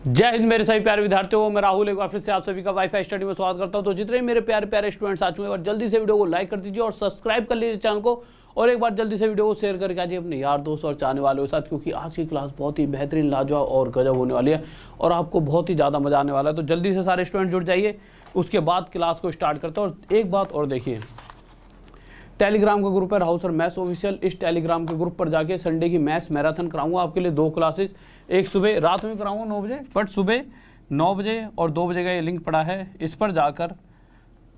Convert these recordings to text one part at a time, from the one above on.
जय हिंद मेरे सभी प्यारे विद्यार्थियों, मैं राहुल एक बार फिर से आप सभी का वाईफाई स्टडी में स्वागत करता हूं। तो जितने मेरे प्यारे प्यारे स्टूडेंट्स आ चुके हैं, जल्दी से वीडियो को लाइक कर दीजिए और सब्सक्राइब कर लीजिए चैनल को, और एक बार जल्दी से वीडियो को शेयर करके आइए अपने यार दोस्त और चाहने वालों के साथ, क्योंकि आज की क्लास बहुत ही बेहतरीन, लाजवाब और गजब होने वाली है और आपको बहुत ही ज़्यादा मजा आने वाला है। तो जल्दी से सारे स्टूडेंट जुड़ जाइए, उसके बाद क्लास को स्टार्ट करते हैं। और एक बात और देखिए, टेलीग्राम का ग्रुप है राहुल सर मैथ्स ऑफिशियल। इस टेलीग्राम के ग्रुप पर जाके संडे की मैथ्स मैराथन कराऊंगा आपके लिए। 2 क्लासेस, एक सुबह रात में कराऊंगा 9 बजे, बट सुबह 9 बजे और 2 बजे का ये लिंक पड़ा है। इस पर जाकर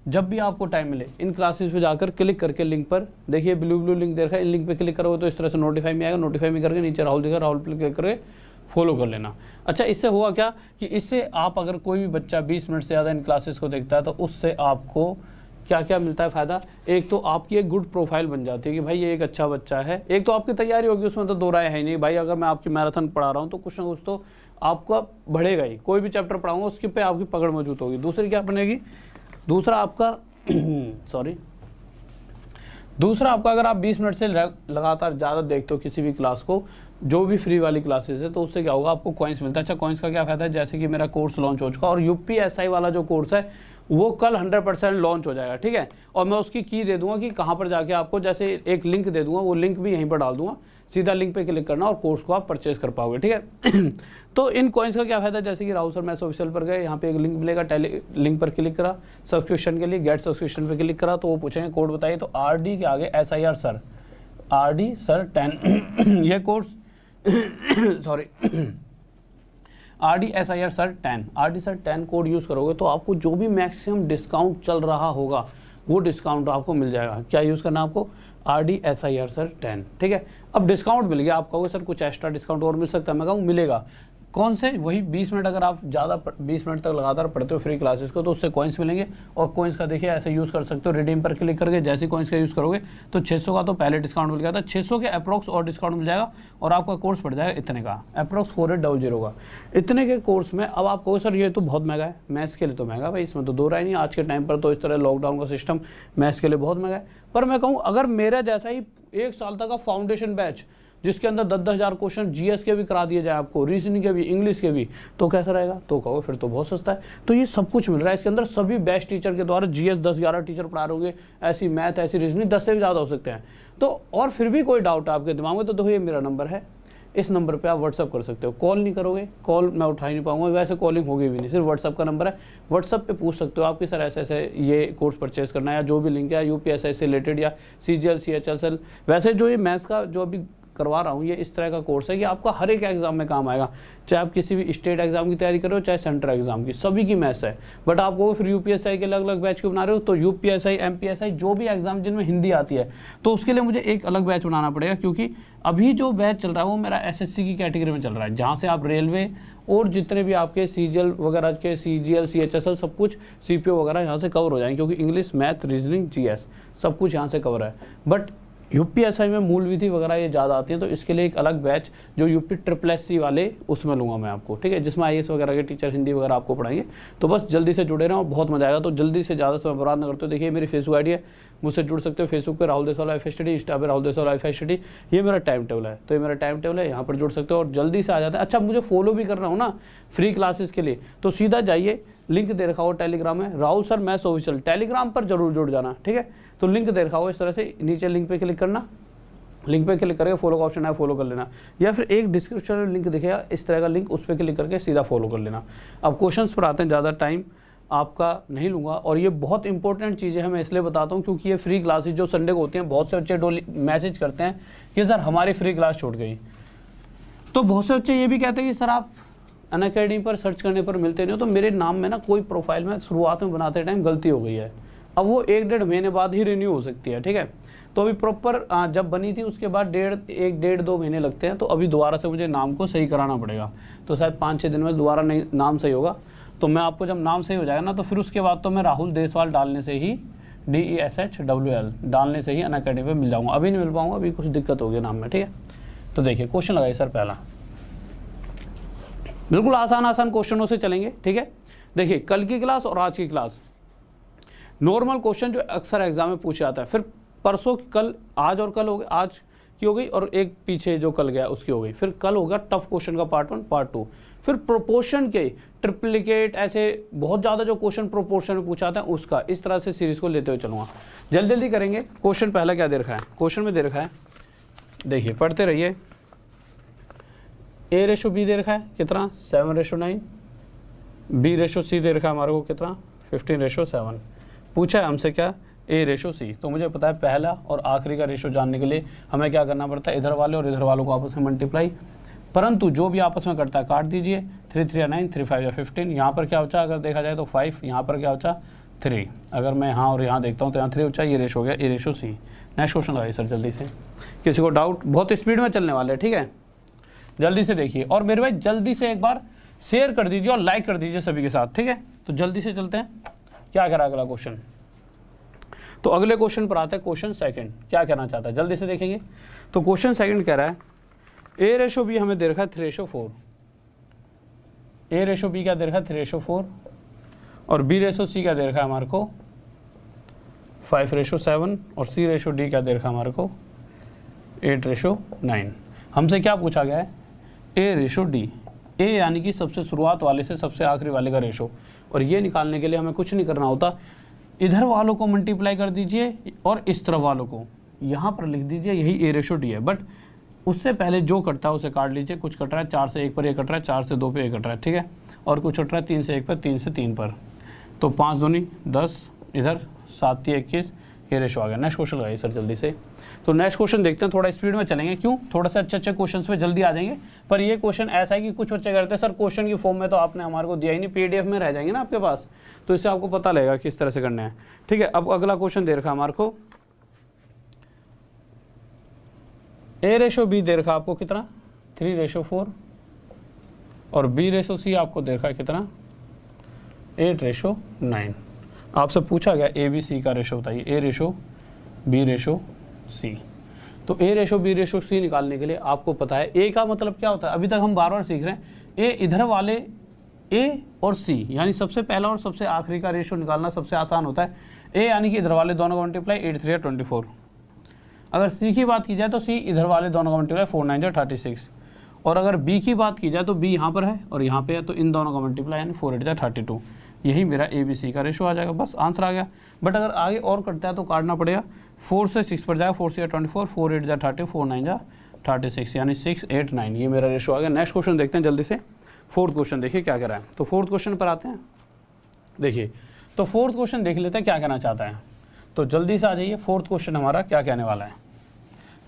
जब भी आपको टाइम मिले इन क्लासेस पे जाकर क्लिक करके लिंक पर देखिए, ब्लू ब्लू लिंक देखा है, इन लिंक पे क्लिक करोगे तो इस तरह से नोटिफाई में आएगा। नोटिफाई में करके नीचे राहुल दिखा, राहुल पे क्लिक करके फॉलो कर लेना। अच्छा, इससे हुआ क्या कि इससे आप अगर कोई भी बच्चा 20 मिनट से ज़्यादा इन क्लासेस को देखता है तो उससे आपको क्या क्या मिलता है फ़ायदा। एक तो आपकी एक गुड प्रोफाइल बन जाती है कि भाई ये एक अच्छा बच्चा है। एक तो आपकी तैयारी होगी, उसमें तो दो राय है ही नहीं भाई। अगर मैं आपकी मैराथन पढ़ा रहा हूँ तो कुछ ना कुछ तो आपका बढ़ेगा ही। कोई भी चैप्टर पढ़ाऊंगा उसके पे आपकी पकड़ मौजूद होगी। दूसरी क्या बनेगी, दूसरा आपका दूसरा आपका अगर आप 20 मिनट से लगातार ज़्यादा देखते हो किसी भी क्लास को, जो भी फ्री वाली क्लासेस है, तो उससे क्या होगा, आपको कॉइन्स मिलता है। अच्छा, कॉइन्स का क्या फ़ायदा है, जैसे कि मेरा कोर्स लॉन्च हो चुका और यूपीएसआई वाला जो कोर्स है वो कल 100% लॉन्च हो जाएगा, ठीक है। और मैं उसकी की दे दूंगा कि कहाँ पर जाके आपको, जैसे एक लिंक दे दूंगा, वो लिंक भी यहीं पर डाल दूंगा, सीधा लिंक पे क्लिक करना और कोर्स को आप परचेज कर पाओगे, ठीक है। तो इन कॉइन्स का क्या फायदा, जैसे कि राहुल सर मैथ्स ऑफिशियल पर गए, यहाँ पे एक लिंक मिलेगा, लिंक पर क्लिक करा, सब्सक्रिप्शन के लिए गेट सब्सक्रिप्शन पे क्लिक करा तो वो पूछेंगे कोड बताइए, तो RD के आगे SIR सर, RD सर 10 ये course sorry RD SIR sir 10, RD sir 10 code use करोगे तो आपको जो भी मैक्सिमम डिस्काउंट चल रहा होगा वो डिस्काउंट आपको मिल जाएगा। क्या यूज़ करना है आपको, RD SIR सर 10, ठीक है। अब डिस्काउंट मिल गया, आप कहोगे सर कुछ एक्स्ट्रा डिस्काउंट और मिल सकता है, मैं कहूँ मिलेगा। कौन से, वही 20 मिनट, अगर आप ज़्यादा 20 मिनट तक लगातार पढ़ते हो फ्री क्लासेस को तो उससे कॉइन्स मिलेंगे। और कॉइन्स का देखिए ऐसे यूज़ कर सकते हो, रिडीम पर क्लिक करके जैसे कॉइन्स का यूज़ करोगे तो 600 का तो पहले डिस्काउंट मिल गया था, 600 के अप्रॉक्स और डिस्काउंट मिल जाएगा और आपका कोर्स पड़ जाएगा इतने का, अप्रॉक्स 4800 का। इतने के कोर्स में अब आप कहो सर ये तो बहुत महंगा है, मैथ्स के लिए तो महंगा भाई, इसमें तो दो राय नहीं। आज के टाइम पर तो इस तरह लॉकडाउन का सिस्टम मैथ्स के लिए बहुत महंगा है। पर मैं कहूँ अगर मेरा जैसा ही 1 साल तक का फाउंडेशन बैच जिसके अंदर 10-10 हज़ार क्वेश्चन GS के भी करा दिए जाए आपको, रीजनिंग के भी, इंग्लिश के भी, तो कैसा रहेगा, तो कहो फिर तो बहुत सस्ता है। तो ये सब कुछ मिल रहा है इसके अंदर, सभी बेस्ट टीचर के द्वारा। GS 10-11 टीचर पढ़ा रहे होंगे, ऐसी मैथ ऐसी रीजनिंग 10 से भी ज़्यादा हो सकते हैं। तो और फिर भी कोई डाउट है आपके दिमाग में तो देखो ये मेरा नंबर है, इस नंबर पे आप व्हाट्सअप कर सकते हो। कॉल नहीं करोगे, कॉल मैं उठा ही नहीं पाऊंगा, वैसे कॉलिंग होगी भी नहीं, सिर्फ व्हाट्सअप का नंबर है। व्हाट्सअप पे पूछ सकते हो आप कि सर ऐसे ऐसे ये कोर्स परचेज करना है, या जो भी लिंक है UPSI से रिलेटेड या CGL CHSL। वैसे जो ये मैथ्स का जो अभी करवा रहा हूँ ये इस तरह का कोर्स है कि आपका हर एक एग्जाम में काम आएगा, चाहे आप किसी भी स्टेट एग्जाम की तैयारी करो चाहे सेंट्रल एग्जाम की, सभी की मैथ्स है। बट आपको फिर UPSI के अलग अलग बैच क्यों बना रहे हो, तो UPSI MPSI जो भी एग्जाम जिनमें हिंदी आती है तो उसके लिए मुझे एक अलग बैच बनाना पड़ेगा, क्योंकि अभी जो बैच चल रहा है वो मेरा SSC की कैटेगरी में चल रहा है, जहाँ से आप रेलवे और जितने भी आपके CGL वगैरह के CGL CHSL सब कुछ CPO वगैरह यहाँ से कवर हो जाएंगे, क्योंकि इंग्लिश मैथ रीजनिंग GS सब कुछ यहाँ से कवर है। बट UPSI में मूल विधि वगैरह ये ज़्यादा आती है, तो इसके लिए एक अलग बैच जो UPSSC वाले उसमें लूँगा मैं आपको, ठीक है, जिसमें IAS वगैरह के टीचर हिंदी वगैरह आपको पढ़ाएंगे। तो बस जल्दी से जुड़े रहें और बहुत मजा आएगा। तो जल्दी से ज़्यादा समय बर्बाद न करते हो। देखिए मेरी फेसबुक आईडी है, मुझसे जुड़ सकते हो। फेसबुक पे Rahul Deswal life study, Insta पे राहुल देसवाल लाइफ स्टडी, ये मेरा टाइम टेबल है। तो ये मेरा टाइम टेबल है, यहाँ पर जुड़ सकते हो और जल्दी से आ जाते हैं। अच्छा, मुझे फॉलो भी कर रहा हूँ ना फ्री क्लासेस के लिए, तो सीधा जाइए, लिंक दे रखा हो टेलीग्राम में, Rahul sir maths official, Telegram पर जरूर जुड़ जाना, ठीक है। तो लिंक दे रखा हो इस तरह से, नीचे लिंक पे क्लिक करना, लिंक पे क्लिक करके फॉलो का ऑप्शन है, फॉलो कर लेना, या फिर एक डिस्क्रिप्शन में लिंक दिखेगा इस तरह का लिंक, उस पर क्लिक करके सीधा फॉलो कर लेना। अब क्वेश्चंस पर आते हैं, ज़्यादा टाइम आपका नहीं लूँगा और ये बहुत इंपॉर्टेंट चीज़ें हैं, मैं इसलिए बताता हूँ क्योंकि ये फ्री क्लासेज जो संडे को होती हैं, बहुत से बच्चे मैसेज करते हैं कि सर हमारी फ्री क्लास छूट गई। तो बहुत से बच्चे ये भी कहते हैं कि सर आप अनअकैडमी पर सर्च करने पर मिलते नहीं हो। तो मेरे नाम में ना कोई प्रोफाइल में शुरुआत में बनाते टाइम गलती हो गई है, अब वो 1-1.5 महीने बाद ही रिन्यू हो सकती है, ठीक है। तो अभी प्रॉपर जब बनी थी उसके बाद 1-1.5-2 महीने लगते हैं, तो अभी दोबारा से मुझे नाम को सही कराना पड़ेगा। तो शायद 5-6 दिन में दोबारा नाम सही होगा। तो मैं आपको जब नाम सही हो जाएगा ना, तो फिर उसके बाद तो मैं राहुल देसवाल डालने से ही DESHWL डालने से ही अनअकैडमी पे मिल जाऊँगा। अभी नहीं मिल पाऊँगा, अभी कुछ दिक्कत होगी नाम में, ठीक है। तो देखिए क्वेश्चन लगाइए सर, पहला बिल्कुल आसान क्वेश्चनों से चलेंगे, ठीक है। देखिए कल की क्लास और आज की क्लास, नॉर्मल क्वेश्चन जो अक्सर एग्जाम में पूछा जाता है, फिर परसों कल, आज और कल हो गए, आज की हो गई और एक पीछे जो कल गया उसकी हो गई। फिर कल होगा टफ क्वेश्चन का पार्ट 1 पार्ट 2। फिर प्रोपोर्शन के ट्रिप्लिकेट ऐसे बहुत ज़्यादा जो क्वेश्चन प्रोपोर्शन में पूछा था उसका, इस तरह से सीरीज को लेते हुए चलूँगा। जल्दी जल्दी करेंगे। क्वेश्चन पहला क्या दे रखा है, क्वेश्चन में दे रखा है, देखिए पढ़ते रहिए। A/B दे रखा है कितना 7/9, B/C दे रखा है हमारे को कितना 15/7। पूछा है हमसे क्या A/C। तो मुझे पता है पहला और आखिरी का रेशो जानने के लिए हमें क्या करना पड़ता है, इधर वाले और इधर वालों को आपस में मल्टीप्लाई, परंतु जो भी आपस में करता है काट दीजिए। 3 3 9, 3 5 15। यहाँ पर क्या बचा अगर देखा जाए तो 5, यहाँ पर क्या बचा 3। अगर मैं यहाँ और यहाँ देखता हूँ तो यहाँ 3 बचा, ये रेशो हो गया A/C। नेक्स्ट क्वेश्चन लगाइए सर जल्दी से। किसी को डाउट, बहुत स्पीड में चलने वाले हैं, ठीक है, जल्दी से देखिए। और मेरे भाई जल्दी से एक बार शेयर कर दीजिए और लाइक कर दीजिए सभी के साथ, ठीक है। तो जल्दी से चलते हैं, क्या करा अगला क्वेश्चन। तो अगले क्वेश्चन पर आते हैं, क्वेश्चन सेकंड क्या कहना चाहता है, जल्दी से देखेंगे। तो क्वेश्चन सेकंड कह रहा है A/B हमें दे रखा है 3/4। A/B क्या दे रखा है 3/4 और B/C क्या दे रखा है हमारे को 5/7 और C/D क्या दे रखा है हमारे को 8/9। हमसे क्या पूछा गया है A/D, A यानी कि सबसे शुरुआत वाले से सबसे आखिरी वाले का रेशो। और ये निकालने के लिए हमें कुछ नहीं करना होता, इधर वालों को मल्टीप्लाई कर दीजिए और इस तरफ वालों को यहाँ पर लिख दीजिए, यही A/D है। बट उससे पहले जो कटता है उसे काट लीजिए। कुछ कट रहा है 4 से 1 पर, ये कट रहा है 4 से 2 पे, ये कट रहा है, ठीक है। और कुछ कट रहा है 3 से 1 पर, 3 से 3 पर। तो 5 दूनी 10, इधर 7 3 21, ये रेशो आ गया। नेक्स्ट क्वेश्चन लगाइए सर जल्दी से। तो नेक्स्ट क्वेश्चन देखते हैं, थोड़ा स्पीड में चलेंगे, क्यों थोड़ा सा अच्छे क्वेश्चन पे जल्दी आ जाएंगे। पर ये क्वेश्चन ऐसा है कि कुछ बच्चे करते हैं सर क्वेश्चन की फॉर्म में तो आपने हमारे को दिया ही नहीं, PDF में रह जाएंगे ना आपके पास, तो इससे आपको पता लगेगा किस तरह से करना है, ठीक है। अब अगला क्वेश्चन दे रखा हमारे को A/B दे रखा आपको कितना 3/4 और B/C आपको दे रखा है कितना 8/9। आपसे पूछा गया ABC का रेशो बताइए, A/B/C। तो A/B/C निकालने के लिए आपको पता है A का मतलब क्या होता है, अभी तक हम बार बार सीख रहे हैं। A इधर वाले A और C यानी सबसे पहला और सबसे आखिरी का रेशो निकालना सबसे आसान होता है। A यानी कि इधर वाले दोनों का मल्टीप्लाई 8 3 24। अगर C की बात की जाए तो C इधर वाले दोनों का मल्टीप्लाई 4 9 36। और अगर B की बात की जाए तो B यहाँ पर है और यहाँ पे है, तो इन दोनों का मल्टीप्लाई यानी 4 8 32। यही मेरा ABC का रेशो आ जाएगा, बस आंसर आ गया। बट अगर आगे और कटता है तो काटना पड़ेगा। 4 से 6 पर जाएगा, 4 से 24, 4 8 30, 4 9 36 यानी 6 8 9, ये मेरा रेशो आ गया। नेक्स्ट क्वेश्चन देखते हैं जल्दी से। फोर्थ क्वेश्चन देखिए क्या कह रहा है। तो फोर्थ क्वेश्चन पर आते हैं, देखिए तो फोर्थ क्वेश्चन देख लेते हैं क्या कहना चाहता है। तो जल्दी से आ जाइए, फोर्थ क्वेश्चन हमारा क्या कहने वाला है।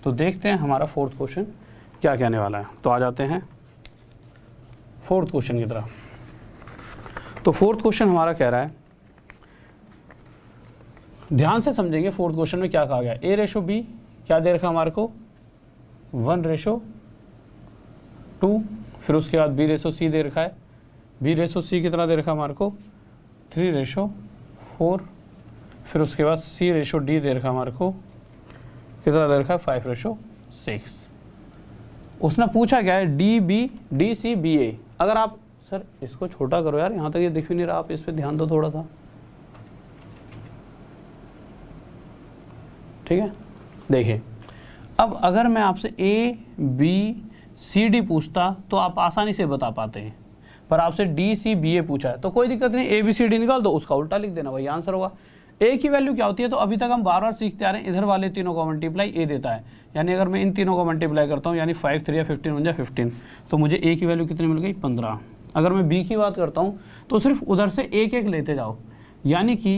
तो देखते हैं हमारा फोर्थ क्वेश्चन क्या कहने वाला है। तो आ जाते हैं फोर्थ क्वेश्चन की तरफ। तो फोर्थ क्वेश्चन हमारा कह रहा है, ध्यान से समझेंगे फोर्थ क्वेश्चन में क्या कहा गया। A/B क्या दे रखा हमारे को 1/2, फिर उसके बाद B/C दे रखा है, B/C कितना दे रखा हमारे को 3/4, फिर उसके बाद C/D दे रखा हमारे को कितना दे रखा है 5/6। उसने पूछा क्या है DCBA। अगर आप सर इसको छोटा करो यार, यहाँ तक ये दिख भी नहीं रहा, आप इस पे ध्यान दो थोड़ा सा, ठीक है। देखिए अब अगर मैं आपसे ABCD पूछता तो आप आसानी से बता पाते हैं, पर आपसे DCBA पूछा है तो कोई दिक्कत नहीं, ABCD निकाल दो, उसका उल्टा लिख देना, वही आंसर होगा। A की वैल्यू क्या होती है, तो अभी तक हम बार बार सीखते आ रहे हैं, इधर वाले तीनों का मल्टीप्लाई A देता है। यानी अगर मैं इन तीनों को मल्टीप्लाई करता हूँ यानी 5 3 15 बन जाए 15, तो मुझे A की वैल्यू कितनी मिल गई 15। अगर मैं B की बात करता हूँ तो सिर्फ उधर से एक एक लेते जाओ, यानी कि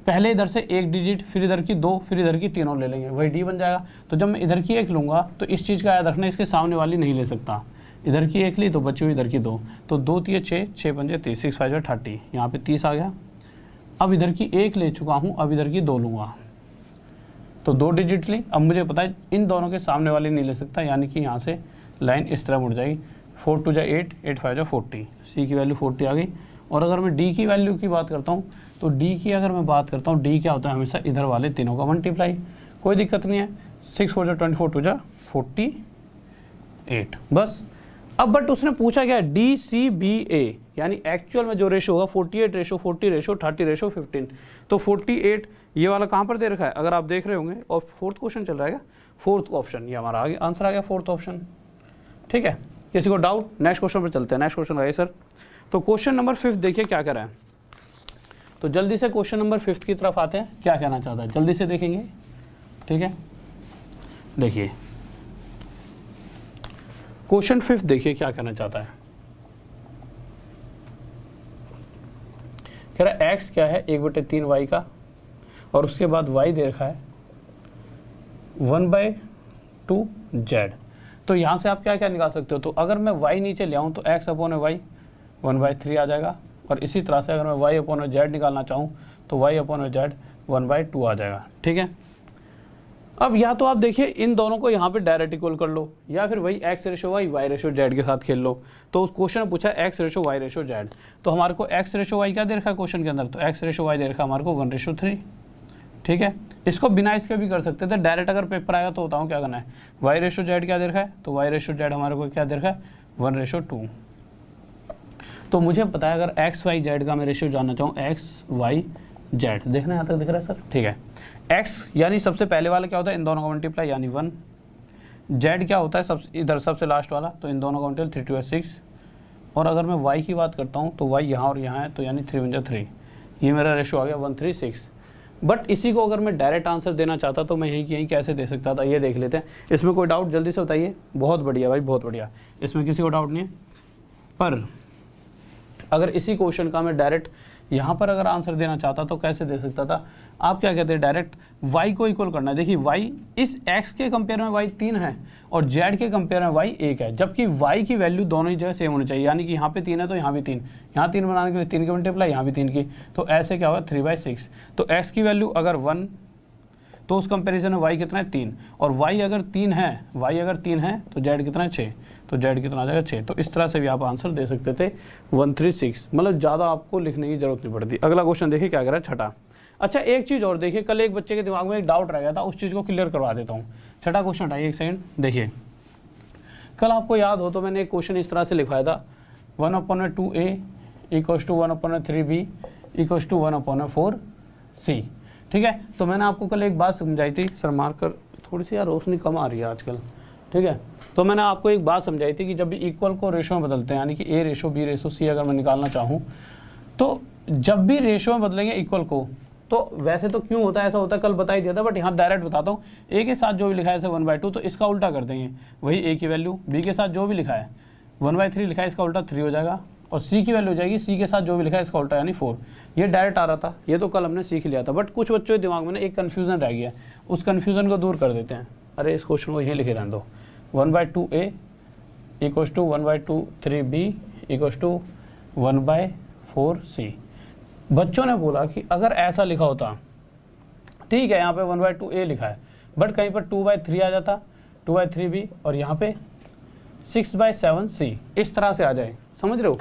पहले इधर से एक डिजिट, फिर इधर की 2, फिर इधर की तीनों ले लेंगे, वही D बन जाएगा। तो जब मैं इधर की एक लूँगा तो इस चीज़ का याद रखना, इसके सामने वाली नहीं ले सकता। इधर की एक ली तो बची हुई इधर की 2, तो 2 3 6, 6 5 30, 6 5 30, यहाँ पे 30 आ गया। अब इधर की एक ले चुका हूँ, अब इधर की 2 लूँगा, तो 2 डिजिट ली। अब मुझे पता है इन दोनों के सामने वाली नहीं ले सकता, यानी कि यहाँ से लाइन इस तरह मुड़ जाएगी। 4 2 8, 8 5 40, C की वैल्यू 40 आ गई। और अगर मैं D की वैल्यू की बात करता हूँ तो D की अगर मैं बात करता हूँ, D क्या होता है हमेशा इधर वाले तीनों का मल्टीप्लाई, कोई दिक्कत नहीं है। 6 4 24 2 48, बस। अब बट उसने पूछा क्या DCBA, यानी एक्चुअल में जो रेशो होगा 48/40/30/15, तो 48 ये वाला कहाँ पर दे रखा है अगर आप देख रहे होंगे, और फोर्थ क्वेश्चन चल रहा है, फोर्थ ऑप्शन, ये हमारा आगे आंसर आ गया फोर्थ ऑप्शन। ठीक है, किसी को डाउट? नेक्स्ट क्वेश्चन पर चलते हैं। नेक्स्ट क्वेश्चन आइए सर। तो क्वेश्चन नंबर 5 देखिए क्या कह रहा है। तो जल्दी से क्वेश्चन नंबर 5 की तरफ आते हैं, क्या कहना चाहता है जल्दी से देखेंगे। ठीक है, देखिए क्वेश्चन 5 देखिए क्या कहना चाहता है। कह रहा है x क्या है 1/3 y का, और उसके बाद y दे रखा है 1/2 z। तो यहाँ से आप क्या क्या निकाल सकते हो, तो अगर मैं y नीचे ले आऊँ तो x/y 1/3 आ जाएगा, और इसी तरह से अगर मैं y/z निकालना चाहूँ तो y/z 1/2 आ जाएगा। ठीक है, अब या तो आप देखिए इन दोनों को यहाँ पे डायरेक्ट इक्वल कर लो, या फिर वही x/y y/z के साथ खेल लो। तो उस क्वेश्चन में पूछा x/y/z, तो हमारे को x/y क्या दे रखा है क्वेश्चन के अंदर, तो x/y दे रखा है हमारे को 1/3। ठीक है, इसको बिना इसके भी कर सकते थे, डायरेक्ट अगर पेपर आएगा तो बताऊँ क्या करना है। y/z क्या दे रखा है, तो y/z हमारे को क्या दे रखा है 1/2। तो मुझे पता है अगर x y z का मैं रेशियो जानना चाहूँ, x y z देखना यहाँ तक दिख रहा है सर। ठीक है, x यानी सबसे पहले वाला क्या होता है, इन दोनों का मल्टीप्लाई यानी 1, z क्या होता है इधर सबसे लास्ट वाला, तो इन दोनों का मल्टीप्लाई 3 2 6, और अगर मैं y की बात करता हूँ तो y यहाँ और यहाँ है, तो यानी 3 1 3, ये मेरा रेशियो आ गया 1 3 6। बट इसी को अगर मैं डायरेक्ट आंसर देना चाहता तो मैं यहीं कैसे दे सकता था, ये देख लेते हैं। इसमें कोई डाउट जल्दी से बताइए। बहुत बढ़िया भाई, बहुत बढ़िया, इसमें किसी को डाउट नहीं है। पर अगर इसी क्वेश्चन का मैं डायरेक्ट यहाँ पर अगर आंसर देना चाहता तो कैसे दे सकता था, आप क्या कहते हैं डायरेक्ट y को इक्वल करना है। देखिए y इस x के कंपेयर में y 3 है और z के कंपेयर में y 1 है, जबकि y की वैल्यू दोनों ही जगह सेम होनी चाहिए, यानी कि यहाँ पे 3 है तो यहाँ भी 3, यहाँ 3 बनाने के लिए 3 की मल्टीप्लाई यहाँ भी 3 की, तो ऐसे क्या होगा 3/6। तो x की वैल्यू अगर 1 तो उस कंपैरिजन में y कितना है 3, और y अगर 3 है तो z कितना है 6, तो z कितना आ जाएगा 6। तो इस तरह से भी आप आंसर दे सकते थे 136, मतलब ज़्यादा आपको लिखने की जरूरत नहीं पड़ती। अगला क्वेश्चन देखिए क्या कह रहा है छठा। अच्छा एक चीज़ और देखिए, कल एक बच्चे के दिमाग में एक डाउट रह गया था, उस चीज़ को क्लियर करवा देता हूँ। छठा क्वेश्चन हटाइए एक सेकंड। देखिए कल आपको याद हो तो मैंने एक क्वेश्चन इस तरह से लिखवाया था 1/2a = 1/3b = 1/4c। ठीक है, तो मैंने आपको कल एक बात समझाई थी, सर मार्कर थोड़ी सी यार रोशनी कम आ रही है आजकल। ठीक है, तो मैंने आपको एक बात समझाई थी कि जब भी इक्वल को रेशो में बदलते हैं, यानी कि a/b/c अगर मैं निकालना चाहूँ, तो जब भी रेशो में बदलेंगे इक्वल को, तो वैसे तो क्यों होता है ऐसा होता है, कल बता ही दिया था, बट यहाँ डायरेक्ट बताता हूँ। a के साथ जो भी लिखा है जैसे 1/2, तो इसका उल्टा कर देंगे, वही a की वैल्यू। b के साथ जो भी लिखा है 1/3 लिखा है, इसका उल्टा 3 हो जाएगा, और c की वैल्यू हो जाएगी c के साथ जो भी लिखा है इसका उल्टा यानी 4। ये डायरेक्ट आ रहा था, ये तो कल हमने सीख लिया था, बट कुछ बच्चों के दिमाग में ना एक कन्फ्यूजन रह गया, उस कन्फ्यूजन को दूर कर देते हैं। अरे इस क्वेश्चन को यहीं लिखे रहने दो, 1/2a = 1/3b = 1/4c। बच्चों ने बोला कि अगर ऐसा लिखा होता, ठीक है यहाँ पे 1/2a लिखा है, बट कहीं पर 2/3 आ जाता, 2/3b, और यहाँ पे 6/7c, इस तरह से आ जाए, समझ रहे हो।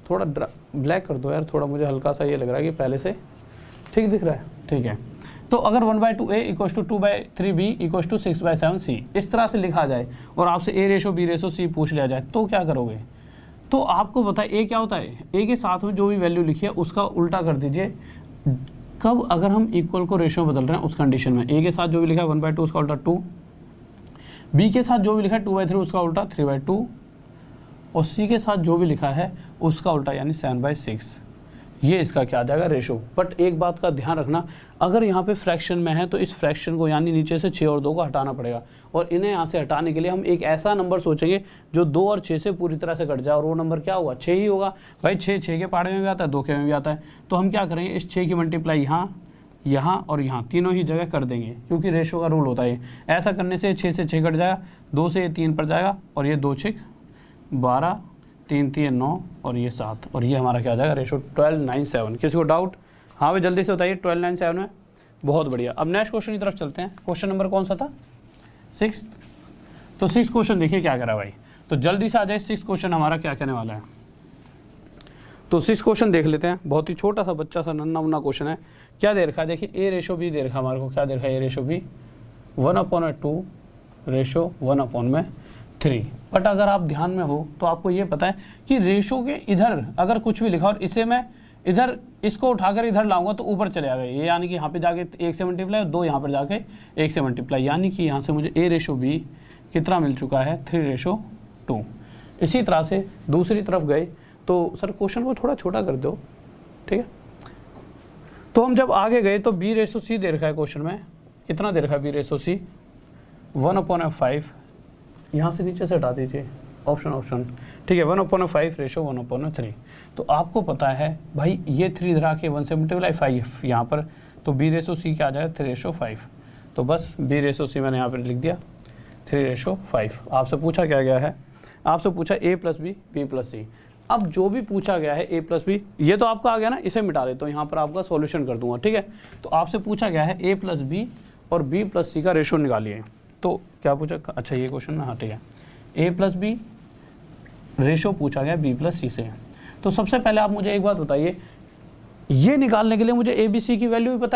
थोड़ा ब्लैक कर दो यार, थोड़ा मुझे हल्का सा ये लग रहा है कि पहले से ठीक दिख रहा है। ठीक है, तो अगर 1/2a = 2/3b = 6/7c इस तरह से लिखा जाए, और आपसे a/b/c पूछ लिया जाए, तो क्या करोगे। तो आपको पता है a क्या होता है, a के साथ में जो भी वैल्यू लिखी है उसका उल्टा कर दीजिए। कब, अगर हम इक्वल को रेशियो में बदल रहे हैं उस कंडीशन में। a के साथ जो भी लिखा है 1/2 उसका उल्टा 2, b के साथ जो भी लिखा है 2/3 उसका उल्टा 3/2, और c के साथ जो भी लिखा है उसका उल्टा यानी 7/6। ये इसका क्या आ जाएगा रेशो। बट एक बात का ध्यान रखना, अगर यहाँ पे फ्रैक्शन में है तो इस फ्रैक्शन को यानी नीचे से 6 और 2 को हटाना पड़ेगा, और इन्हें यहाँ से हटाने के लिए हम एक ऐसा नंबर सोचेंगे जो 2 और 6 से पूरी तरह से कट जाए, और वो नंबर क्या होगा 6 ही होगा। भाई 6 के पहाड़े में भी आता है, 2 के में भी आता है, तो हम क्या करेंगे, इस 6 की मल्टीप्लाई यहाँ और यहाँ तीनों ही जगह कर देंगे, क्योंकि रेशो का रूल होता है। ऐसा करने से 6 से 6 कट जाएगा, 2 से ये 3 पर जाएगा, और ये 2 6 12, 3 3 9, और ये 7, और ये हमारा क्या आ जाएगा रेशो 12 9 7। किसी को डाउट? हाँ भाई जल्दी से बताइए, 12 9 7 में। बहुत बढ़िया। अब नेक्स्ट क्वेश्चन की तरफ चलते हैं। क्वेश्चन नंबर कौन सा था, 6। तो 6 क्वेश्चन देखिए क्या करा भाई, तो जल्दी से आ जाए 6 क्वेश्चन हमारा क्या कहने वाला है। तो 6 क्वेश्चन देख लेते हैं, बहुत ही छोटा सा बच्चा सा नन्ना मुन्ना क्वेश्चन है। क्या दे रखा है, देखिए a/b दे रखा है हमारे को, क्या दे रखा है a/b 1/2 रेशो 1/3। बट अगर आप ध्यान में हो तो आपको ये पता है कि रेशो के इधर अगर कुछ भी लिखा और इसे मैं इधर इसको उठाकर इधर लाऊंगा तो ऊपर चले आ गए ये, यानी कि यहाँ पे जाके 1 से मल्टीप्लाई और 2 यहाँ पर जाके 1 से मल्टीप्लाई, यानी कि यहाँ से मुझे A/B कितना मिल चुका है 3/2। इसी तरह से दूसरी तरफ गए तो सर क्वेश्चन को थोड़ा छोटा कर दो, ठीक है। तो हम जब आगे गए तो B/C दे रखा है क्वेश्चन में, कितना दे रखा है B/C 1/5, यहाँ से नीचे से हटा दीजिए ऑप्शन, ठीक है, 1/5/1/3। तो आपको पता है भाई ये 3 इधर आके 1 से मल्टीप्लाई 5 यहाँ पर, तो B/C क्या आ जाएगा 3/5। तो बस B/C मैंने यहाँ पर लिख दिया 3/5। आपसे पूछा क्या गया है, आपसे पूछा A + B B + C। अब जो भी पूछा गया है A + B, ये तो आपका आ गया ना, इसे मिटा देता हूँ, यहाँ पर आपका सॉल्यूशन कर दूंगा, ठीक है। तो आपसे पूछा गया है A + B और B + C का रेशो निकालिए। तो क्या पूछा, अच्छा ये क्वेश्चन ना, हाँ ठीक है, A + B रेशो पूछा गया B + C से। तो सबसे पहले आप मुझे एक बात बताइए, ये निकालने के लिए मुझे ABC की वैल्यू भी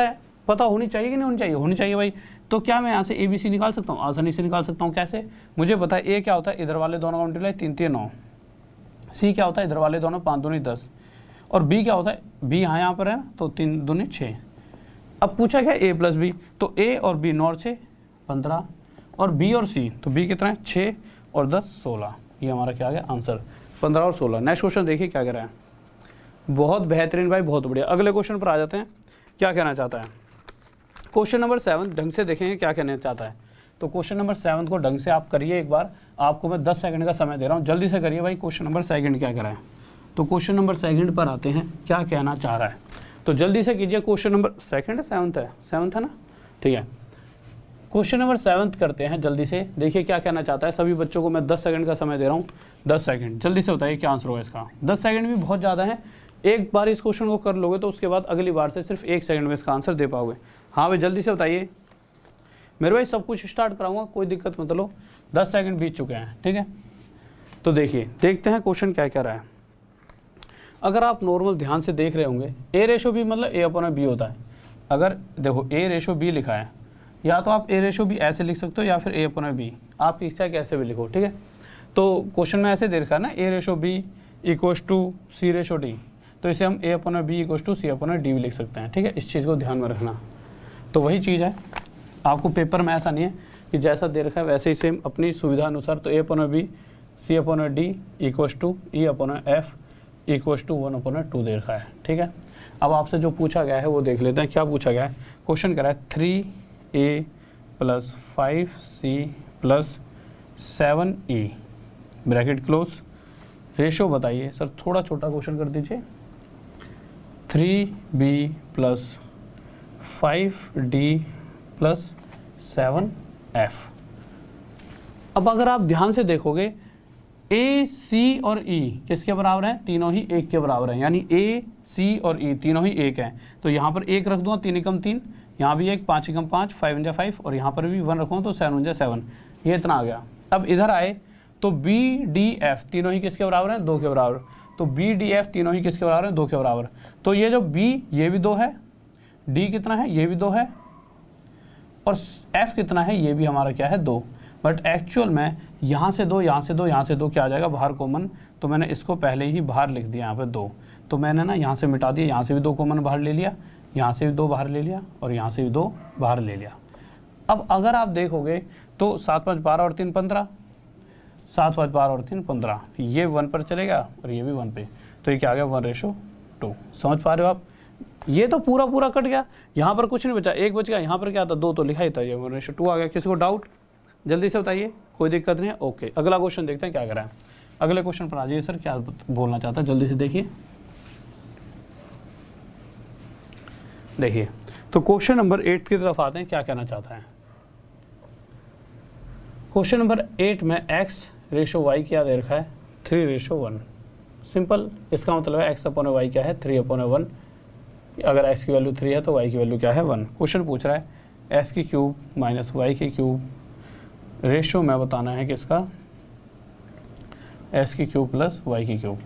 पता होनी चाहिए कि नहीं होनी चाहिए, होनी चाहिए भाई। तो क्या मैं यहाँ से ABC निकाल सकता हूँ, आसानी से निकाल सकता हूँ। कैसे, मुझे पता है A क्या होता है, इधर वाले दोनों का मल्टीप्लाई 3 3 9, C क्या होता है, इधर वाले दोनों 5 दूनी 10, और B क्या होता है, B यहाँ पर है ना, तो 3 दूनी 6। अब पूछा क्या A + B, तो A और B 9 और 6 15, और B और C, तो B कितना है 6 और 10 16। ये हमारा क्या आ गया आंसर 15 और 16। नेक्स्ट क्वेश्चन देखिए क्या कह रहा है, बहुत बेहतरीन भाई, बहुत बढ़िया। अगले क्वेश्चन पर आ जाते हैं, क्या कहना चाहता है। क्वेश्चन नंबर 7 ढंग से देखेंगे क्या कहना चाहता है। तो क्वेश्चन नंबर 7 को ढंग से आप करिए एक बार, आपको मैं 10 सेकंड का समय दे रहा हूँ, जल्दी से करिए भाई। क्वेश्चन नंबर 2 क्या कह रहा है, तो क्वेश्चन नंबर 2 पर आते हैं, क्या कहना चाह रहा है, तो जल्दी से कीजिए। क्वेश्चन नंबर 7 है ना, ठीक है। क्वेश्चन नंबर 7 करते हैं जल्दी से, देखिए क्या कहना चाहता है। सभी बच्चों को मैं 10 सेकंड का समय दे रहा हूँ, 10 सेकंड, जल्दी से बताइए क्या आंसर होगा इसका। 10 सेकंड भी बहुत ज़्यादा है, एक बार इस क्वेश्चन को कर लोगे तो उसके बाद अगली बार से सिर्फ 1 सेकंड में इसका आंसर दे पाओगे। हाँ भाई जल्दी से बताइए, मेरे भाई सब कुछ स्टार्ट कराऊंगा, कोई दिक्कत मत लो, 10 सेकंड बीत चुके हैं, ठीक है। तो देखिए, देखते हैं क्वेश्चन क्या कह रहा है। अगर आप नॉर्मल ध्यान से देख रहे होंगे, A/B मतलब A/B होता है। अगर देखो A/B लिखा है, या तो आप A/B ऐसे लिख सकते हो या फिर A/B, आपकी इच्छा कैसे भी लिखो, ठीक है। तो क्वेश्चन में ऐसे दे रखा है ना, A/B = C/D, तो इसे हम A/B = C/D भी लिख सकते हैं, ठीक है। इस चीज़ को ध्यान में रखना। तो वही चीज़ है, आपको पेपर में ऐसा नहीं है कि जैसा दे रखा है वैसे ही सेम अपनी सुविधा अनुसार। तो A/B C/D = E/F = 1/2 दे रखा है, ठीक है। अब आपसे जो पूछा गया है वो देख लेते हैं, क्या पूछा गया है। क्वेश्चन कह रहा है 3A + 5C + 7E bracket close, ratio बताइए। सर थोड़ा छोटा क्वेश्चन कर दीजिए। 3B + 5D + 7F। अब अगर आप ध्यान से देखोगे, A, C और E किसके बराबर हैं, तीनों ही 1 के बराबर हैं, यानी A, C और E तीनों ही 1 हैं। तो यहाँ पर 1 रख दूँगा, 3 × 3, यहाँ भी 1, 5 × 5, 5 × 5, और यहाँ पर भी 1 रखूँगा तो 7 × 7, ये इतना आ गया। अब इधर आए तो B, D, F तीनों ही किसके बराबर हैं, 2 के बराबर। तो B, D, F तीनों ही किसके बराबर हैं, 2 के बराबर। तो ये जो B, ये भी 2 है, D कितना है, ये भी 2 है, और F कितना है, ये भी हमारा क्या है 2। बट एक्चुअल में यहाँ से 2, यहाँ से 2, यहाँ से 2 क्या आ जाएगा बाहर कॉमन, तो मैंने इसको पहले ही बाहर लिख दिया यहाँ पे 2। तो मैंने ना यहाँ से मिटा दिया, यहाँ से भी 2 कॉमन बाहर ले लिया, यहाँ से भी 2 बाहर ले लिया, और यहाँ से भी 2 बाहर ले लिया। अब अगर आप देखोगे तो 7 5 12 और 3 15, 7 5 12 और 3 15, ये 1 पर चलेगा और ये भी 1 पे, तो ये क्या आ गया 1/2। समझ पा रहे हो आप, ये तो पूरा कट गया, यहाँ पर कुछ नहीं बचा, 1 बच गया, यहाँ पर क्या था 2 तो लिखा ही था, ये 1/2 आ गया। किसी को डाउट, जल्दी से बताइए, कोई दिक्कत नहीं है, ओके। अगला क्वेश्चन देखते हैं क्या कर रहा है। अगले क्वेश्चन पर आ जाइए सर, क्या बोलना चाहता है, जल्दी से देखिए। देखिए तो क्वेश्चन नंबर 8 की तरफ आते हैं, क्या कहना चाहता है। क्वेश्चन नंबर 8 में x/y क्या दे रखा है, 3/1। सिंपल, इसका मतलब है x/y क्या है 3/1। अगर x की वैल्यू 3 है तो y की वैल्यू क्या है 1। क्वेश्चन पूछ रहा है x³ - y³ रेशो में बताना है किसका, x³ + y³।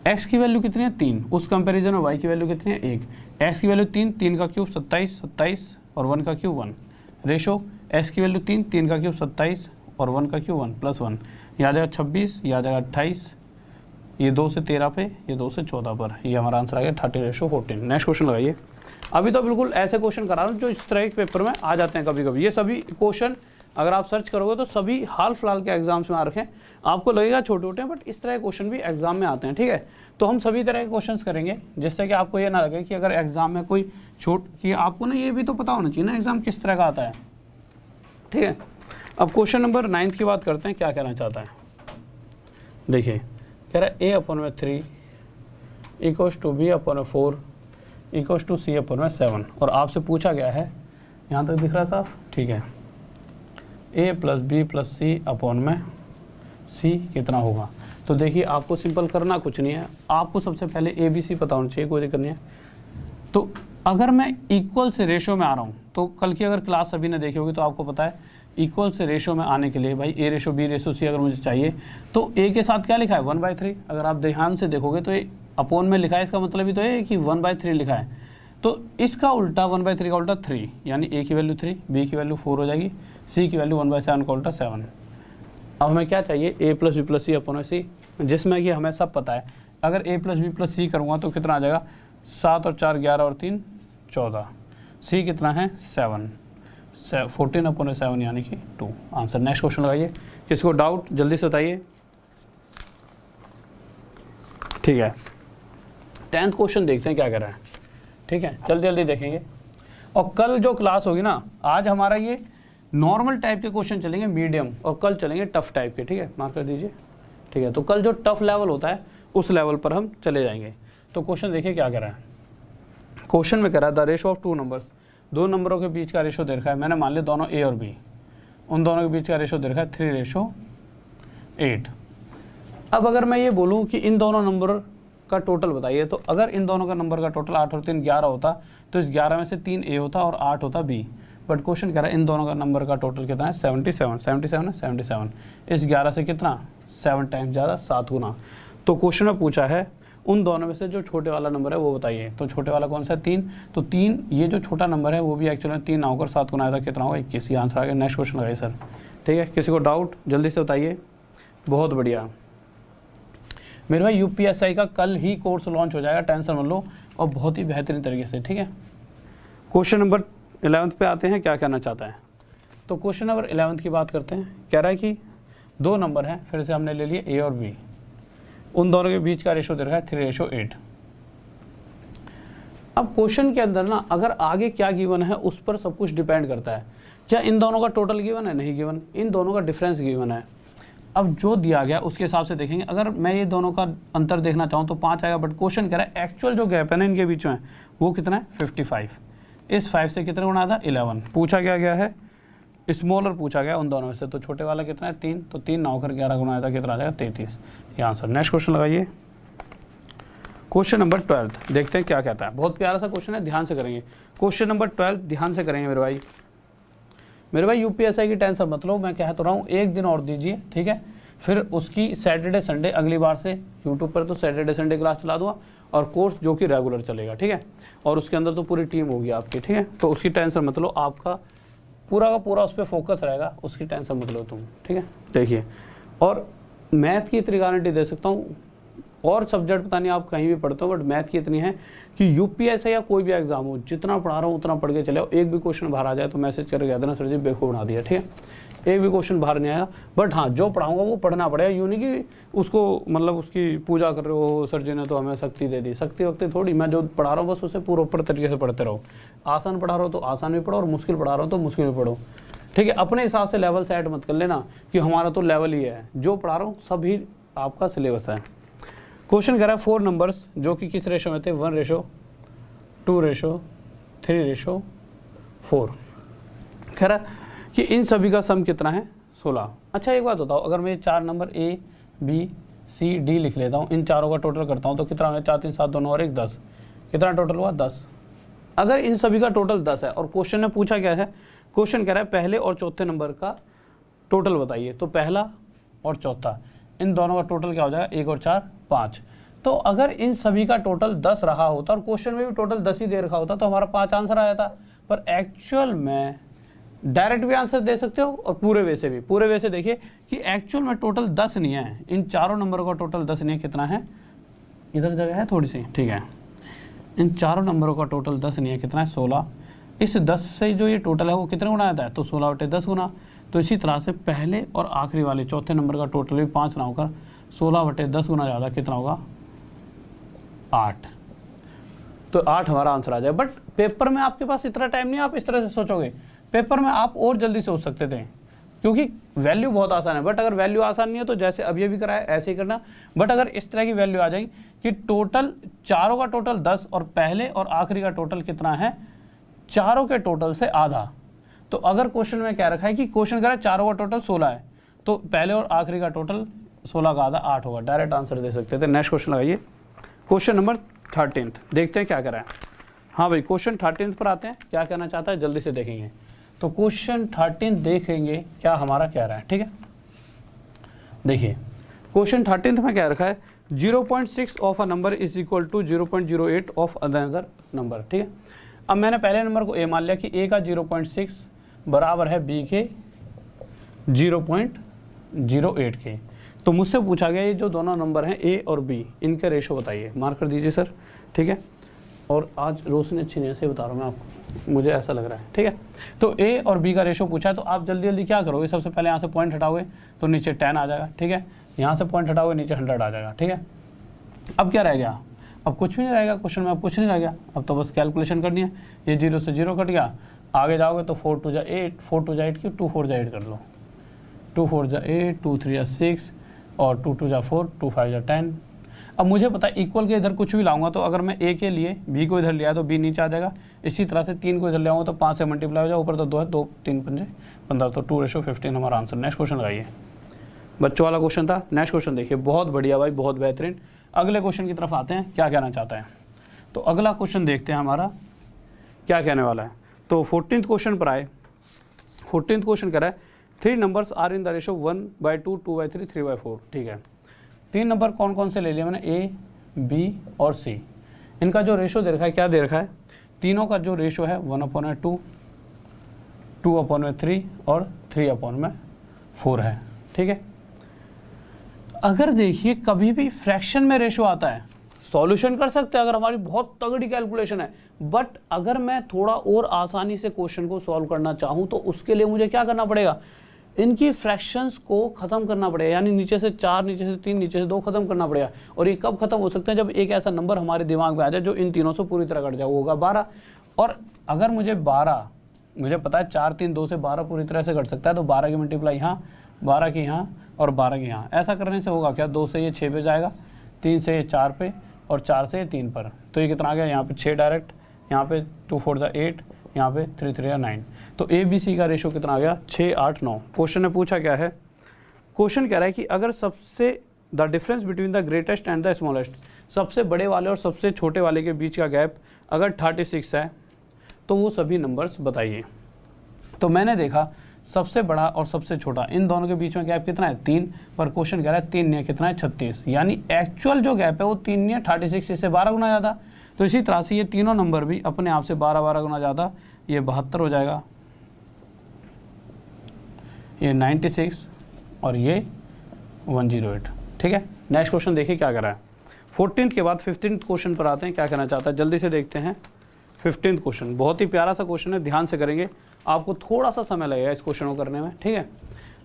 x की वैल्यू कितनी है 3, उस कंपैरिजन में y की वैल्यू कितनी है 1। x की वैल्यू 3, 3 का क्यूब 27, 27 और 1 का क्यूब 1। रेशो x की वैल्यू 3, 3 का क्यूब 27 और 1 का क्यूब 1 + 1, यह आ जाएगा 26, यह आ जाएगा 28, ये 2 से 13 पे, ये 2 से 14 पर, ये हमारा आंसर आ गया 30:14। नेक्स्ट क्वेश्चन लगाइए। अभी तो बिल्कुल ऐसे क्वेश्चन करा रहा हूँ जो इस तरह के पेपर में आ जाते हैं कभी कभी। ये सभी क्वेश्चन अगर आप सर्च करोगे तो सभी हाल फिलहाल के एग्जाम्स में आ रखे हैं। आपको लगेगा छोटे छोटे, बट इस तरह के क्वेश्चन भी एग्जाम में आते हैं, ठीक है। तो हम सभी तरह के क्वेश्चंस करेंगे जिससे कि आपको ये ना लगे कि अगर एग्जाम में कोई छूट, कि आपको ना ये भी तो पता होना चाहिए ना एग्जाम किस तरह का आता है, ठीक है। अब क्वेश्चन नंबर 9 की बात करते हैं, क्या कहना चाहता है। देखिए कह रहा है a/3 = b/4 = c/7, और आपसे पूछा गया है, यहाँ तक दिख रहा है साफ, ठीक है, a + b + c/c कितना होगा। तो देखिए आपको सिंपल करना कुछ नहीं है, आपको सबसे पहले ABC पता होना चाहिए, कोई दिक्कत नहीं है। तो अगर मैं इक्वल से रेशो में आ रहा हूँ, तो कल की अगर क्लास अभी ने देखी होगी तो आपको पता है इक्वल से रेशो में आने के लिए भाई a/b/c अगर मुझे चाहिए तो a के साथ क्या लिखा है 1/3। अगर आप ध्यान से देखोगे तो ये अपॉन में लिखा है, इसका मतलब ही तो है कि 1/3 लिखा है। तो इसका उल्टा 1/3 का उल्टा 3, यानी a की वैल्यू 3, b की वैल्यू 4 हो जाएगी, c की वैल्यू 1/7 का उल्टा 7। अब हमें क्या चाहिए a + b + c/c, जिसमें कि हमें सब पता है। अगर a + b + c करूँगा तो कितना आ जाएगा, 7 और 4 11 और 3 14, c कितना है 7, 14/7 यानी कि 2 आंसर। नेक्स्ट क्वेश्चन लगाइए। किसको डाउट जल्दी से बताइए, ठीक है। 10th क्वेश्चन देखते हैं क्या कर रहा है, ठीक है, जल्दी जल्दी देखेंगे। और कल जो क्लास होगी ना, आज हमारा ये नॉर्मल टाइप के क्वेश्चन चलेंगे मीडियम, और कल चलेंगे टफ टाइप के, ठीक है, मार्क कर दीजिए, ठीक है। तो कल जो टफ लेवल होता है उस लेवल पर हम चले जाएंगे। तो क्वेश्चन देखिए क्या कर रहा है। क्वेश्चन में कह रहा है द रेशो ऑफ 2 नंबर्स, 2 नंबरों के बीच का रेशो दे रखा है। मैंने मान लिया दोनों a और b, उन दोनों के बीच का रेशो दे रखा है 3:8। अब अगर मैं ये बोलूँ कि इन दोनों नंबर का टोटल बताइए, तो अगर इन दोनों का नंबर का टोटल 8 और 3 11 होता तो इस 11 में से 3 a होता और 8 होता b। बट क्वेश्चन कह रहा है इन दोनों का नंबर का टोटल कितना है 77, 77 है 77, इस 11 से कितना 7 टाइम्स ज़्यादा 7 गुना। तो क्वेश्चन में पूछा है उन दोनों में से जो छोटे वाला नंबर है वो बताइए। तो छोटे वाला कौन सा है 3, तो 3 ये जो छोटा नंबर है वो भी एक्चुअली में 3 ना होकर 7 गुना आया था, कितना होगा 21। ये आंसर आ गया। नेक्स्ट क्वेश्चन लगाइए सर, ठीक है। किसी को डाउट जल्दी से बताइए। बहुत बढ़िया मेरे भाई, UPSI का कल ही कोर्स लॉन्च हो जाएगा, टेंशन मत लो, और बहुत ही बेहतरीन तरीके से, ठीक है। क्वेश्चन नंबर 11 पे आते हैं, क्या कहना चाहता है। तो क्वेश्चन नंबर 11 की बात करते हैं। कह रहा है कि 2 नंबर हैं, फिर से हमने ले लिए a और b, उन दोनों के बीच का रेशो दे रखा है 3:8। अब क्वेश्चन के अंदर ना अगर आगे क्या गिवन है उस पर सब कुछ डिपेंड करता है। क्या इन दोनों का टोटल गिवन है, नहीं गिवन, इन दोनों का डिफरेंस गिवन है। अब जो दिया गया उसके हिसाब से देखेंगे। अगर मैं ये दोनों का अंतर देखना चाहूँ तो 5 आएगा, बट क्वेश्चन कह रहा है एक्चुअल जो गैप है ना इनके बीच में वो कितना है 55। इस 5 से कितना गुना था 11। पूछा क्या गया है स्मॉलर पूछा गया उन दोनों में से, तो छोटे वाला कितना है 3, तो 3 ना होकर 11 गुना आया था, कितना आ जाएगा 33। ये आंसर। नेक्स्ट क्वेश्चन लगाइए। क्वेश्चन नंबर 12 देखते हैं क्या कहता है। बहुत प्यारा सा क्वेश्चन है, ध्यान से करेंगे। क्वेश्चन नंबर 12 ध्यान से करेंगे मेरे भाई। मेरे भाई UPSI की टेंशन मत लो, मैं कह तो रहा हूँ 1 दिन और दीजिए, ठीक है। फिर उसकी सैटरडे संडे अगली बार से यूट्यूब पर तो सैटरडे संडे क्लास चला दूँगा, और कोर्स जो कि रेगुलर चलेगा, ठीक है। और उसके अंदर तो पूरी टीम होगी आपकी, ठीक है। तो उसकी टेंशन मत लो, आपका पूरा का पूरा उस पर फोकस रहेगा, उसकी टेंशन मत लो तुम, ठीक है। देखिए, और मैथ की इतनी गारंटी दे सकता हूँ, और सब्जेक्ट पता नहीं आप कहीं भी पढ़ते हो, बट मैथ की इतनी है कि UPSI या कोई भी एग्जाम हो, जितना पढ़ा रहा हूँ उतना पढ़ के चले। एक भी क्वेश्चन बाहर आ जाए तो मैसेज करके कह देना सर जी बेवकूफ़ बना दिया, ठीक है। एक भी क्वेश्चन बाहर नहीं आएगा, बट हाँ जो पढ़ाऊंगा वो पढ़ना पड़ेगा। यूँ नहीं कि उसको मतलब उसकी पूजा कर रहे हो, सर जी ने तो हमें शक्ति दे दी, शक्ति वक्ति थोड़ी। मैं जो पढ़ा रहा हूँ बस उसे पूरा तरीके से पढ़ते रहो। आसान पढ़ा रहा हो तो आसान भी पढ़ो, और मुश्किल पढ़ा रहा हो तो मुश्किल भी पढ़ो, ठीक है। अपने हिसाब से लेवल सेट मत कर लेना कि हमारा तो लेवल ही है, जो पढ़ा रहा हूँ सब ही आपका सिलेबस है। क्वेश्चन कह रहा है 4 नंबर्स जो कि किस रेशो में थे 1:2:3:4। कह रहा है कि इन सभी का सम कितना है 16। अच्छा एक बात बताओ, अगर मैं 4 number A B C D लिख लेता हूँ, इन चारों का टोटल करता हूँ तो कितना होगा 4 3 7 2 9 और 1 10, कितना टोटल हुआ 10। अगर इन सभी का टोटल 10 है और क्वेश्चन में पूछा क्या है, क्वेश्चन कह रहा है पहले और चौथे नंबर का टोटल बताइए। तो पहला और चौथा इन दोनों का टोटल क्या हो जाएगा 1 और 4 5। तो अगर इन सभी का टोटल 10 रहा होता और क्वेश्चन में भी टोटल 10 ही दे रखा होता तो हमारा 5 आंसर आया था। पर एक्चुअल में डायरेक्ट भी आंसर दे सकते हो और पूरे वे से भी। पूरे वे से देखिए कि एक्चुअल में टोटल 10 नहीं है, इन चारों नंबरों का टोटल 10 नहीं है, कितना है, इधर जगह है थोड़ी सी, ठीक है, इन चारों नंबरों का टोटल 10 नहीं है, कितना है 16। इस 10 से जो ये टोटल है वो कितने गुना आता है, तो 16/10 गुना। तो इसी तरह से पहले और आखिरी वाले चौथे नंबर का टोटल भी 5 ना होकर 16/10 गुना ज़्यादा कितना होगा, 8। तो 8 हमारा आंसर आ जाए। बट पेपर में आपके पास इतना टाइम नहीं, आप इस तरह से सोचोगे। पेपर में आप और जल्दी सोच सकते थे क्योंकि वैल्यू बहुत आसान है। बट अगर वैल्यू आसान नहीं है तो जैसे अब ये भी करा है ऐसे ही करना। बट अगर इस तरह की वैल्यू आ जाए कि टोटल चारों का टोटल 10 और पहले और आखिरी का टोटल कितना है, चारों के टोटल से आधा। तो अगर क्वेश्चन में क्या रखा है कि क्वेश्चन करा चारों का टोटल 16 है, तो पहले और आखिरी का टोटल 16 का आधा 8 होगा। डायरेक्ट आंसर दे सकते थे। नेक्स्ट क्वेश्चन लगाइए, क्वेश्चन नंबर 13। देखते हैं क्या करा है। हाँ भाई, क्वेश्चन 13 पर आते हैं, क्या कहना चाहता है जल्दी से देखेंगे। तो क्वेश्चन 13 देखेंगे क्या हमारा कह रहा है, ठीक है। देखिए क्वेश्चन 13 में क्या रखा है, 0.6 of a number is equal to 0.08 of another number, ठीक है। अब मैंने पहले नंबर को ए मान लिया कि ए का 0.6 बराबर है बी के 0.08 के। तो मुझसे पूछा गया ये जो दोनों नंबर हैं ए और बी, इनके रेशो बताइए। मार्क कर दीजिए सर, ठीक है। और आज रोशनी अच्छी नहीं है, बता रहा हूँ मैं आपको, मुझे ऐसा लग रहा है, ठीक है। तो ए और बी का रेशो पूछा है, तो आप जल्दी जल्दी क्या करोगे, सबसे पहले यहाँ से पॉइंट हटाओगे तो नीचे 10 आ जाएगा, ठीक है। यहाँ से पॉइंट हटाओगे नीचे 100 आ जाएगा, ठीक है। अब क्या रह गया, अब कुछ भी नहीं रहेगा क्वेश्चन में, अब कुछ नहीं रह गया। अब तो बस कैलकुलेशन करनी है। ये 0 से 0 कट गया, आगे जाओगे तो 4 2 जा 8, 4 2 जा 8 की 2 4 जा 8 कर लो, 2 4 जा 8, 2 3 जा 6 और 2 2 जा 4, 2 5 जा 10। अब मुझे पता है इक्वल के इधर कुछ भी लाऊंगा तो अगर मैं ए के लिए बी को इधर लिया तो बी नीचे आ जाएगा। इसी तरह से 3 को इधर ले आऊँगा तो 5 से मल्टीप्लाई हो जाए, ऊपर तो 2 है, 2 3 5 15, तो 2:15 हमारा आंसर। नेक्स्ट क्वेश्चन लगाइए, बच्चों वाला क्वेश्चन था। नेक्स्ट क्वेश्चन देखिए, बहुत बढ़िया भाई, बहुत बेहतरीन। अगले क्वेश्चन की तरफ आते हैं, क्या कहना चाहता है। तो अगला क्वेश्चन देखते हैं हमारा क्या कहने वाला है। तो 14th क्वेश्चन पर आए। 14th क्वेश्चन कह रहा है 3 numbers are in the ratio 1/2, 2/3, 3/4, ठीक है। 3 नंबर कौन कौन से ले लिए मैंने, ए बी और सी। इनका जो रेशो दे रखा है, क्या दे रखा है, तीनों का जो रेशो है 1/2, 2/3 और 3/4 है, ठीक है। अगर देखिए कभी भी फ्रैक्शन में रेशो आता है, सॉल्यूशन कर सकते हैं अगर हमारी बहुत तगड़ी कैलकुलेशन है। बट अगर मैं थोड़ा और आसानी से क्वेश्चन को सॉल्व करना चाहूँ तो उसके लिए मुझे क्या करना पड़ेगा, इनकी फ्रैक्शंस को खत्म करना पड़ेगा। यानी नीचे से 4, नीचे से 3, नीचे से 2 खत्म करना पड़ेगा। और ये कब खत्म हो सकते हैं, जब एक ऐसा नंबर हमारे दिमाग में आ जाए जो इन तीनों से पूरी तरह कट जाए, वो होगा 12। और अगर मुझे पता है 4 3 2 से 12 पूरी तरह से कट सकता है, तो 12 की मल्टीप्लाई यहाँ, 12 की यहाँ और 12 की यहाँ। ऐसा करने से होगा क्या, 2 से ये 6 पे जाएगा, 3 से ये 4 पे और 4 से ये 3 पर। तो ये कितना आ गया, यहाँ पे 6 डायरेक्ट, यहाँ पे 2 4 जा 8, यहाँ पे 3 3 9। तो ए बी सी का रेशो कितना आ गया, 6 8 9। क्वेश्चन ने पूछा क्या है, क्वेश्चन कह रहा है कि अगर सबसे the difference between the greatest and the smallest, सबसे बड़े वाले और सबसे छोटे वाले के बीच का गैप अगर 36 है तो वो सभी नंबर्स बताइए। तो मैंने देखा सबसे बड़ा और सबसे छोटा, इन दोनों के बीच में गैप कितना है, 3। पर क्वेश्चन कह रहा है 3 नहीं है, कितना है, 36। यानी एक्चुअल जो गैप है वो 3 नहीं है, 36 इससे 12 गुना ज़्यादा। तो इसी तरह से ये तीनों नंबर भी अपने आप से 12 गुना ज़्यादा, ये 72 हो जाएगा, ये 96 और ये 108, ठीक है। नेक्स्ट क्वेश्चन देखिए क्या कर रहा है। 14th के बाद 15th क्वेश्चन पर आते हैं, क्या कहना चाहता है, जल्दी से देखते हैं। 15th क्वेश्चन बहुत ही प्यारा सा क्वेश्चन है, ध्यान से करेंगे, आपको थोड़ा सा समय लगेगा इस क्वेश्चन को करने में, ठीक है।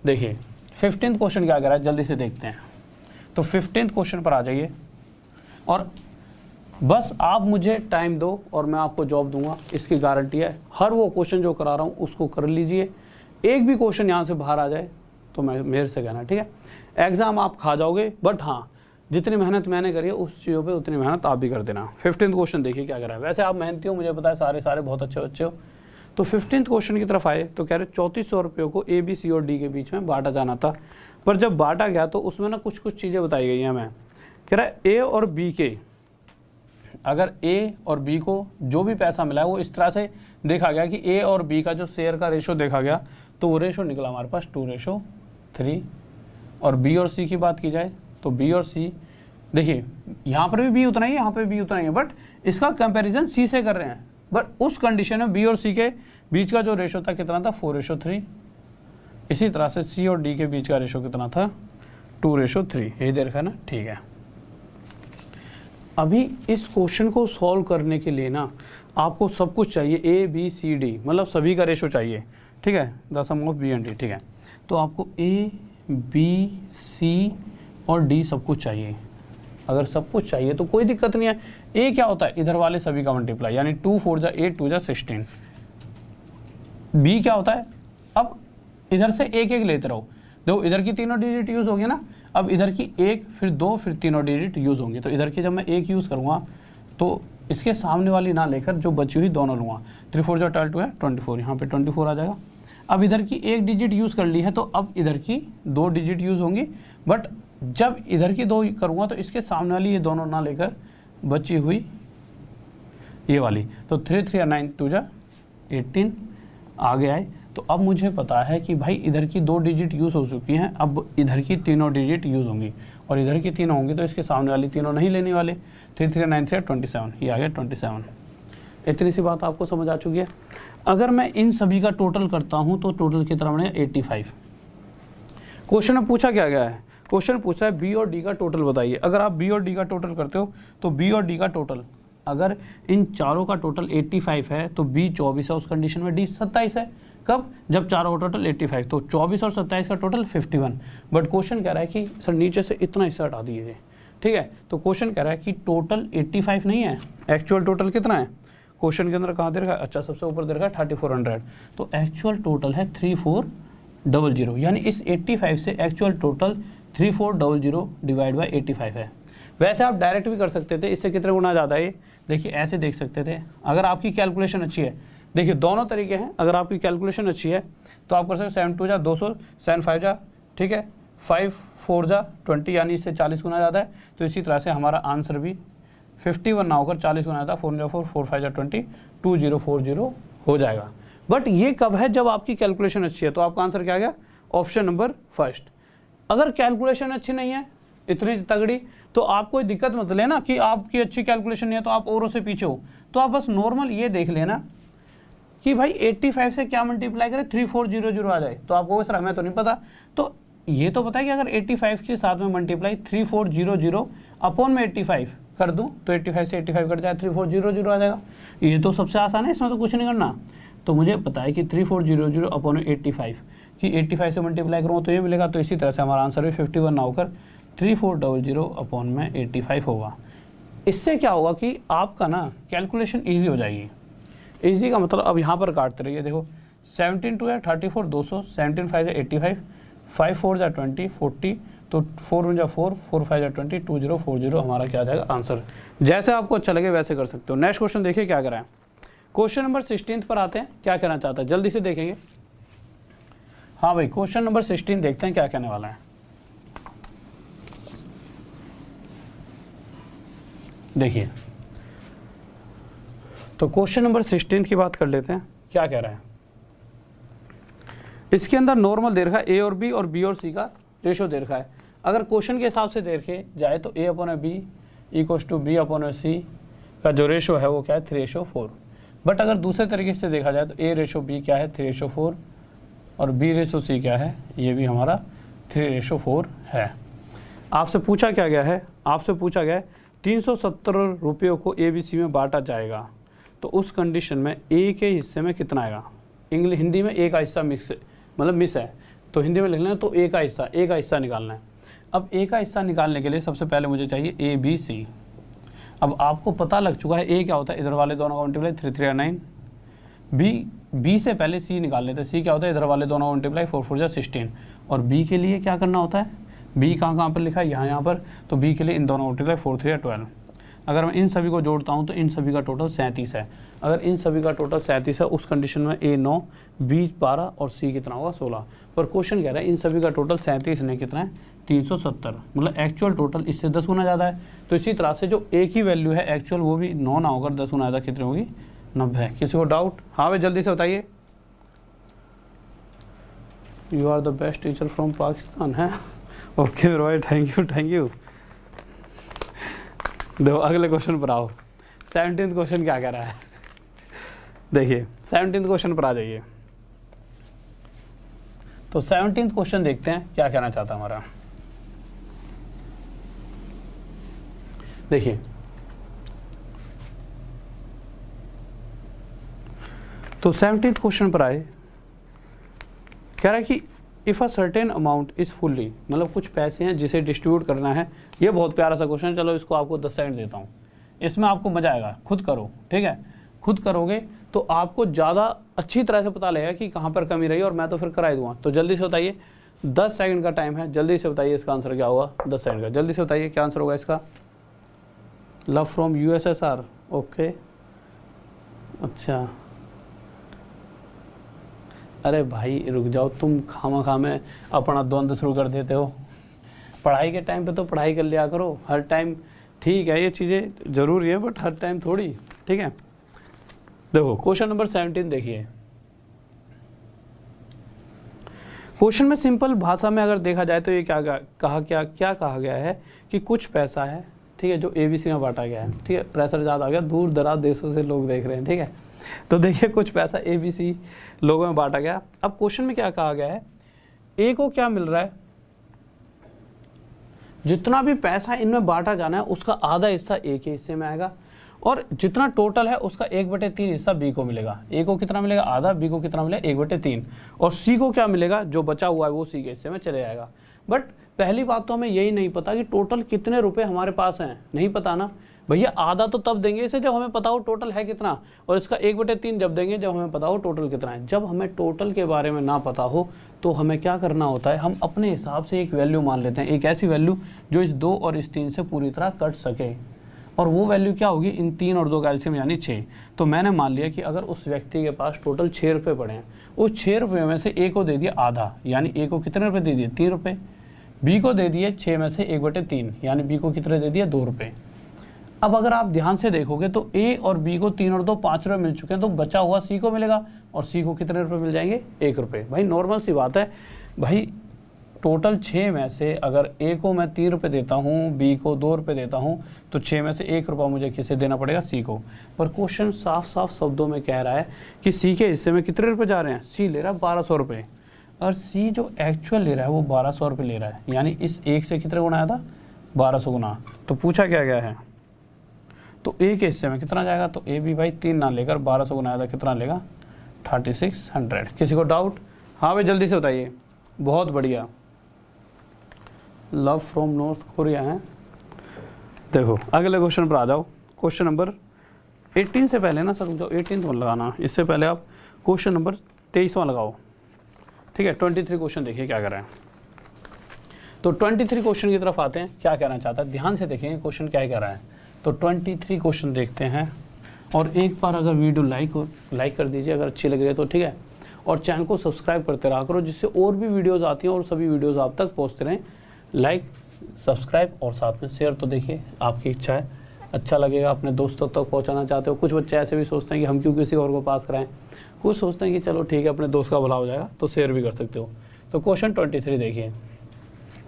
देखिए 15th क्वेश्चन क्या कर रहा है, जल्दी से देखते हैं। तो 15th क्वेश्चन पर आ जाइए और बस आप मुझे टाइम दो और मैं आपको जॉब दूंगा, इसकी गारंटी है। हर वो क्वेश्चन जो करा रहा हूँ उसको कर लीजिए, एक भी क्वेश्चन यहाँ से बाहर आ जाए तो मैं मेरे से कहना, ठीक है। एग्ज़ाम आप खा जाओगे, बट हाँ जितनी मेहनत मैंने करी है उस चीज़ों पे उतनी मेहनत आप भी कर देना। 15th क्वेश्चन देखिए क्या कर रहा है। वैसे आप मेहनती हो, मुझे पता है, सारे बहुत अच्छे बच्चे हो। तो 15th क्वेश्चन की तरफ आए तो कह रहे 3400 रुपये को ए बी सी और डी के बीच में बांटा जाना था। पर जब बांटा गया तो उसमें ना कुछ चीज़ें बताई गई हैं हमें। कह रहा है ए और बी के, अगर ए और बी को जो भी पैसा मिला है वो इस तरह से देखा गया कि ए और बी का जो शेयर का रेशो देखा गया तो वो रेशो निकला हमारे पास 2:3। और बी और सी की बात की जाए तो बी और सी, देखिए यहाँ पर भी बी उतना ही है, यहाँ पे भी उतना ही है, बट इसका कंपैरिजन सी से कर रहे हैं। बट उस कंडीशन में बी और सी के बीच का जो रेशो था कितना था 4:3। इसी तरह से सी और डी के बीच का रेशो कितना था 2:3। यही दे रखा है ना, ठीक है। अभी इस क्वेश्चन को सॉल्व करने के लिए ना आपको सब कुछ चाहिए, ए बी सी डी, मतलब सभी का रेशो चाहिए, ठीक है, the sum of B and D, ठीक है। तो आपको ए बी सी और डी सब कुछ चाहिए। अगर सब कुछ चाहिए तो कोई दिक्कत नहीं है। ए क्या होता है, इधर वाले सभी का मल्टीप्लाई, यानी 2 4 जा 8 2 जा 16। बी क्या होता है, अब इधर से एक एक लेते रहो, देखो इधर की तीनों डिजिट यूज होंगे ना, अब इधर की एक फिर दो फिर तीनों डिजिट यूज होंगे। तो इधर की जब मैं एक यूज करूंगा तो इसके सामने वाली ना लेकर जो बची हुई दोनों लूंगा। 3 4 जा 12 है 24, यहाँ पे 24 आ जाएगा। अब इधर की एक डिजिट यूज कर ली है तो अब इधर की दो डिजिट यूज होंगी, बट जब इधर की दो करूंगा तो इसके सामने वाली ये दोनों ना लेकर बची हुई ये वाली, तो 3 3 9 2 जा 18 आगे आए। तो अब मुझे पता है कि भाई इधर की दो डिजिट यूज हो चुकी हैं, अब इधर की तीनों डिजिट यूज होंगी और इधर की तीनों होंगी, तो इसके सामने वाली तीनों नहीं लेने वाले। 3 3 9 3 27, ये आ गया 27। इतनी सी बात आपको समझ आ चुकी है। अगर मैं इन सभी का टोटल करता हूं तो टोटल कितना बनेगा 85। क्वेश्चन में पूछा क्या गया है, क्वेश्चन पूछा है बी और डी का टोटल बताइए। अगर आप बी और डी का टोटल करते हो तो बी और डी का टोटल, अगर इन चारों का टोटल 85 है तो बी 24 है, उस कंडीशन में डी 27 है। कब, जब चारों का टोटल 85, तो 24 और 27 का टोटल 51। बट क्वेश्चन कह रहा है कि सर नीचे से इतना हिस्सा हटा दीजिए, ठीक है। तो क्वेश्चन कह रहा है कि टोटल 85 नहीं है, एक्चुअल टोटल कितना है, क्वेश्चन के अंदर कहाँ दे रखा है, अच्छा सबसे ऊपर दे रखा है 3400, तो एक्चुअल टोटल है 3400, यानी इस 85 से एक्चुअल टोटल 3400 डिवाइड बाई 85 है। वैसे आप डायरेक्ट भी कर सकते थे, इससे कितने गुना ज़्यादा है, देखिए ऐसे देख सकते थे। अगर आपकी कैलकुलेशन अच्छी है, देखिए दोनों तरीके हैं, अगर आपकी कैलकुलेशन अच्छी है तो आप कर सकते 7 2 जा 200, 7 5 जा, ठीक है, 5 4 जा 20, यानी इससे 40 गुना ज़्यादा है। तो इसी तरह से हमारा आंसर भी 51 ना होकर 40 गुना था, 4 जा 4 4 5 जा 20, 2040 हो जाएगा। बट ये कब है, जब आपकी कैलकुलेशन अच्छी है। तो आपका आंसर क्या गया, ऑप्शन नंबर फर्स्ट। अगर कैलकुलेशन अच्छी नहीं है इतनी तगड़ी, तो आप कोई दिक्कत मत लेना कि आपकी अच्छी कैलकुलेशन नहीं है तो आप औरों से पीछे हो, तो आप बस नॉर्मल ये देख लेना कि भाई 85 से क्या मल्टीप्लाई करें 3400 आ जाए। तो आपको सर हमें तो नहीं पता, तो ये तो पता है कि अगर 85 के साथ में मल्टीप्लाई 3400 अपॉन में 85 कर दूं तो 85 से 85 कट जाए 3400 आ जाएगा। ये तो सबसे आसान है, इसमें तो कुछ नहीं करना। तो मुझे पता है कि 3400 अपॉन में 85 कि 85 से मल्टीप्लाई करूँ तो ये मिलेगा। तो इसी तरह से हमारा आंसर भी 51 ना होकर 3400 अपॉन में 85 होगा। इससे क्या होगा कि आपका ना कैलकुलेशन ईजी हो जाएगी। ईजी का मतलब अब यहाँ पर काटते रहिए, देखो 17 2 है 34, 200, 17 5 है 85, 5 4 जा 20 40, तो 4 1 जा 4 4 5 जा 20, 2040 हमारा क्या आ जाएगा आंसर। जैसे आपको अच्छा लगे वैसे कर सकते हो। नेक्स्ट क्वेश्चन देखिए क्या कर रहा है। क्वेश्चन नंबर 16 पर आते हैं, क्या कहना चाहता है जल्दी से देखेंगे। हाँ भाई, क्वेश्चन नंबर 16 देखते हैं क्या कहने वाला है। देखिए, तो क्वेश्चन नंबर 16 की बात कर लेते हैं, क्या कह रहा है। इसके अंदर नॉर्मल दे रखा है ए और बी और बी और सी का रेशो दे रखा है। अगर क्वेश्चन के हिसाब से देखे जाए तो A upon B equals to B upon C का जो रेशो है वो क्या है 3:4। बट अगर दूसरे तरीके से देखा जाए तो ए रेशो बी क्या है 3:4 और बी रेशो सी क्या है, ये भी हमारा 3:4 है। आपसे पूछा क्या गया है, आपसे पूछा गया है 370 रुपयों को ए बी सी में बांटा जाएगा, तो उस कंडीशन में ए के हिस्से में कितना आएगा। इंग्लिश हिंदी में ए का हिस्सा मिस है, तो हिंदी में लिखना है तो ए का हिस्सा निकालना है। अब ए का हिस्सा निकालने के लिए सबसे पहले मुझे चाहिए ए बी सी। अब आपको पता लग चुका है ए क्या होता है, इधर वाले दोनों का मल्टीप्लाई 3 3 9, बी से पहले सी निकाल लेते हैं। सी क्या होता है, इधर वाले दोनों का मल्टीप्लाई 4 4 जा 16। और बी के लिए क्या करना होता है, बी कहाँ पर लिखा है, यहाँ पर, तो बी के लिए इन दोनों मल्टीप्लाई 4 3 12। अगर मैं इन सभी को जोड़ता हूँ तो इन सभी का टोटल 37 है। अगर इन सभी का टोटल 37 है उस कंडीशन में ए 9, बी 12 और सी कितना होगा 16। पर क्वेश्चन कह रहा है इन सभी का टोटल 37 नहीं कितना है 370, मतलब एक्चुअल टोटल इससे 10 गुना ज़्यादा है। तो इसी तरह से जो ए की वैल्यू है एक्चुअल वो भी 9 ना होकर 10 गुना ज़्यादा कितनी होगी 90। किसी को डाउट? हाँ भाई जल्दी से बताइए। You are the best teacher from Pakistan है। ओके भाई, थैंक यू। देखो अगले क्वेश्चन पर आओ। 17th क्वेश्चन क्या कह रहा है, देखिए 17th क्वेश्चन पर आ जाइए। तो 17th क्वेश्चन देखते हैं क्या कहना चाहता है हमारा। देखिए तो 17th क्वेश्चन पर आए, कह रहा है कि if a certain amount is fully, मतलब कुछ पैसे हैं जिसे डिस्ट्रीब्यूट करना है। ये बहुत प्यारा सा क्वेश्चन है, चलो इसको आपको 10 सेकंड देता हूँ, इसमें आपको मजा आएगा, खुद करो, ठीक है। खुद करोगे तो आपको ज़्यादा अच्छी तरह से पता लगेगा कि कहाँ पर कमी रही, और मैं तो फिर करा ही दूँगा। तो जल्दी से बताइए, 10 सेकंड का टाइम है, जल्दी से बताइए इसका आंसर क्या होगा। 10 सेकंड का, जल्दी से बताइए क्या आंसर होगा इसका। लव फ्रॉम USSR, ओके, अच्छा। अरे भाई रुक जाओ, तुम खामा में अपना द्वंद्व शुरू कर देते हो। पढ़ाई के टाइम पे तो पढ़ाई कर लिया करो, हर टाइम ठीक है, ये चीज़ें ज़रूरी है बट हर टाइम थोड़ी, ठीक है। देखो क्वेश्चन नंबर 17 देखिए। क्वेश्चन में सिंपल भाषा में अगर देखा जाए तो ये क्या कहा गया है कि कुछ पैसा है, ठीक है, जो ABC में बांटा गया है, ठीक है। प्रेशर ज़्यादा आ गया, दूर दराज देशों से लोग देख रहे हैं, ठीक है। तो देखिए कुछ पैसा ABC लोगों में बांटा गया। अब क्वेश्चन में क्या कहा गया है, A को क्या मिल रहा है, जितना भी पैसा इनमें बांटा जाना है उसका आधा हिस्सा A के हिस्से में आएगा, और जितना टोटल है उसका 1/3 हिस्सा B को मिलेगा। A को कितना मिलेगा, आधा, B को कितना मिलेगा, 1/3, और C को क्या मिलेगा, जो बचा हुआ है वो C के हिस्से में चले जाएगा। बट पहली बात तो हमें यही नहीं पता कि टोटल कितने रुपए हमारे पास हैं, नहीं पता ना भैया। आधा तो तब देंगे इसे जब हमें पता हो टोटल है कितना, और इसका 1/3 जब देंगे जब हमें पता हो टोटल कितना है। जब हमें टोटल के बारे में ना पता हो तो हमें क्या करना होता है, हम अपने हिसाब से एक वैल्यू मान लेते हैं, एक ऐसी वैल्यू जो इस 2 और इस 3 से पूरी तरह कट सके, और वो वैल्यू क्या होगी, इन 3 और 2 का एलसीएम यानी 6। तो मैंने मान लिया कि अगर उस व्यक्ति के पास टोटल 6 रुपये पड़े हैं, उस 6 रुपये में से A को दे दिया आधा, यानी A को कितने रुपये दे दिए, 3 रुपये। B को दे दिए 6 में से 1/3, यानी B को कितने दे दिए, 2 रुपये। अब अगर आप ध्यान से देखोगे तो A और B को 3 और 2 5 रुपये मिल चुके हैं, तो बचा हुआ C को मिलेगा, और C को कितने रुपये मिल जाएंगे, 1 रुपये। भाई नॉर्मल सी बात है भाई, टोटल 6 में से अगर A को मैं 3 रुपये देता हूँ, B को 2 रुपये देता हूँ, तो 6 में से 1 रुपया मुझे किसे देना पड़ेगा, C को। पर क्वेश्चन साफ साफ शब्दों में कह रहा है कि C के हिस्से में कितने रुपये जा रहे हैं, C ले रहा है 1200 रुपये, और C जो एक्चुअल ले रहा है वो 1200 रुपये ले रहा है, यानी इस 1 से कितने गुना आया था, 1200 गुना। तो पूछा क्या गया है, तो A के हिस्से में कितना जाएगा, तो A भी भाई 3 ना लेकर 1200 गुना आया था, कितना लेगा, 3600। किसी को डाउट, हाँ भाई जल्दी से बताइए। बहुत बढ़िया, लव फ्रॉम नॉर्थ कोरिया है। देखो अगले क्वेश्चन पर आ जाओ। क्वेश्चन नंबर 18 से पहले ना समझो, 18 मत लगाना, इससे पहले आप क्वेश्चन नंबर 23वां लगाओ, ठीक है। 23 क्वेश्चन देखिए क्या कर रहे हैं। तो 23 क्वेश्चन की तरफ आते हैं, क्या कहना चाहता है, ध्यान से देखेंगे क्वेश्चन क्या कह रहा है। तो 23 क्वेश्चन देखते हैं, और एक बार अगर वीडियो लाइक कर दीजिए अगर अच्छी लग रही है तो, ठीक है। और चैनल को सब्सक्राइब करते रहा करो, जिससे और भी वीडियोज़ आती हैं और सभी वीडियोज़ आप तक पहुँचते रहें। लाइक, सब्सक्राइब और साथ में शेयर तो देखिए आपकी इच्छा है, अच्छा लगेगा, अपने दोस्तों तक पहुंचाना चाहते हो। कुछ बच्चे ऐसे भी सोचते हैं कि हम क्यों किसी और को पास कराएं, कुछ सोचते हैं कि चलो ठीक है अपने दोस्त का भला हो जाएगा, तो शेयर भी कर सकते हो। तो क्वेश्चन 23 देखिए,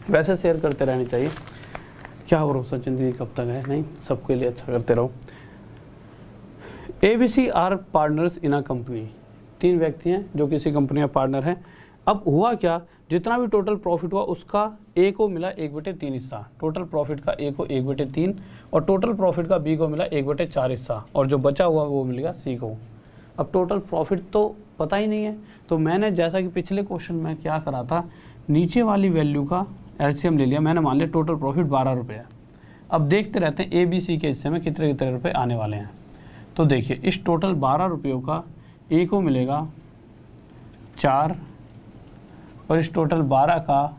वैसे शेयर करते रहनी चाहिए, क्या भरोसा ज़िंदगी कब तक है, नहीं सबके लिए अच्छा करते रहो। ABC are partners in a company, 3 व्यक्ति हैं जो किसी कंपनी में पार्टनर हैं। अब हुआ क्या, जितना भी टोटल प्रॉफिट हुआ उसका A को मिला 1/3 हिस्सा, टोटल प्रॉफिट का A को 1/3, और टोटल प्रॉफिट का B को मिला 1/4 हिस्सा, और जो बचा हुआ वो मिलेगा C को। अब टोटल प्रॉफिट तो पता ही नहीं है, तो मैंने जैसा कि पिछले क्वेश्चन में क्या करा था, नीचे वाली वैल्यू का एलसीएम ले लिया, मैंने मान लिया टोटल प्रॉफिट 12 रुपये है। अब देखते रहते हैं ABC के हिस्से में कितने कितने रुपये आने वाले हैं। तो देखिए इस टोटल 12 रुपयों का A को मिलेगा 4, और इस टोटल 12 का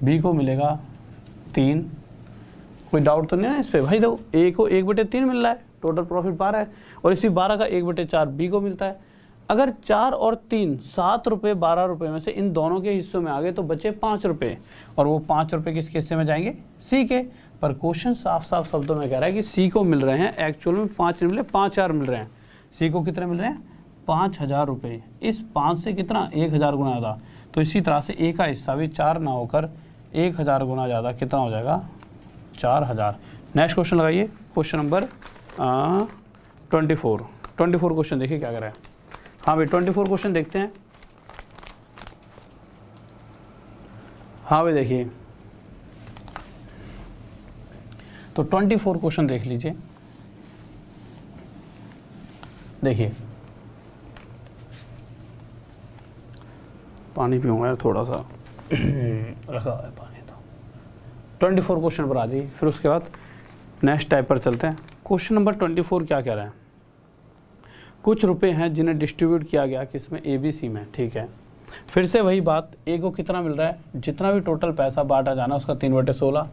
B को मिलेगा 3। कोई डाउट तो नहीं है इस पर भाई, देखो A को 1/3 मिल रहा है, टोटल प्रॉफिट 12 है, और इसी 12 का 1/4 B को मिलता है। अगर 4 और 3 7 रुपये 12 रुपये में से इन दोनों के हिस्सों में आ गए तो बचे 5 रुपये, और वो 5 रुपये किसके हिस्से में जाएंगे, C के। पर क्वेश्चन साफ साफ शब्दों में कह रहा है कि C को मिल रहे हैं, एक्चुअल में 5 नहीं मिले, 5,000 मिल रहे हैं। C को कितने मिल रहे हैं, 5,000 रुपये। इस 5 से कितना 1,000 गुना ज़्यादा, तो इसी तरह से A का हिस्सा भी 4 ना होकर 1,000 गुना ज़्यादा कितना हो जाएगा, 4,000। नेक्स्ट क्वेश्चन लगाइए, क्वेश्चन नंबर 24। 24 क्वेश्चन देखिए क्या कर रहा है। हाँ भाई 24 क्वेश्चन देखते हैं। हाँ भाई देखिए, तो 24 क्वेश्चन देख लीजिए। देखिए पानी पीऊँगा थोड़ा सा रखा है पानी। तो 24 क्वेश्चन पर आ जाइए, फिर उसके बाद नेक्स्ट टाइप पर चलते हैं। क्वेश्चन नंबर 24 क्या कह रहा है, कुछ रुपए हैं जिन्हें डिस्ट्रीब्यूट किया गया किसमें, ABC में, ठीक है। फिर से वही बात, A को कितना मिल रहा है, जितना भी टोटल पैसा बांटा जाना उसका 3/16,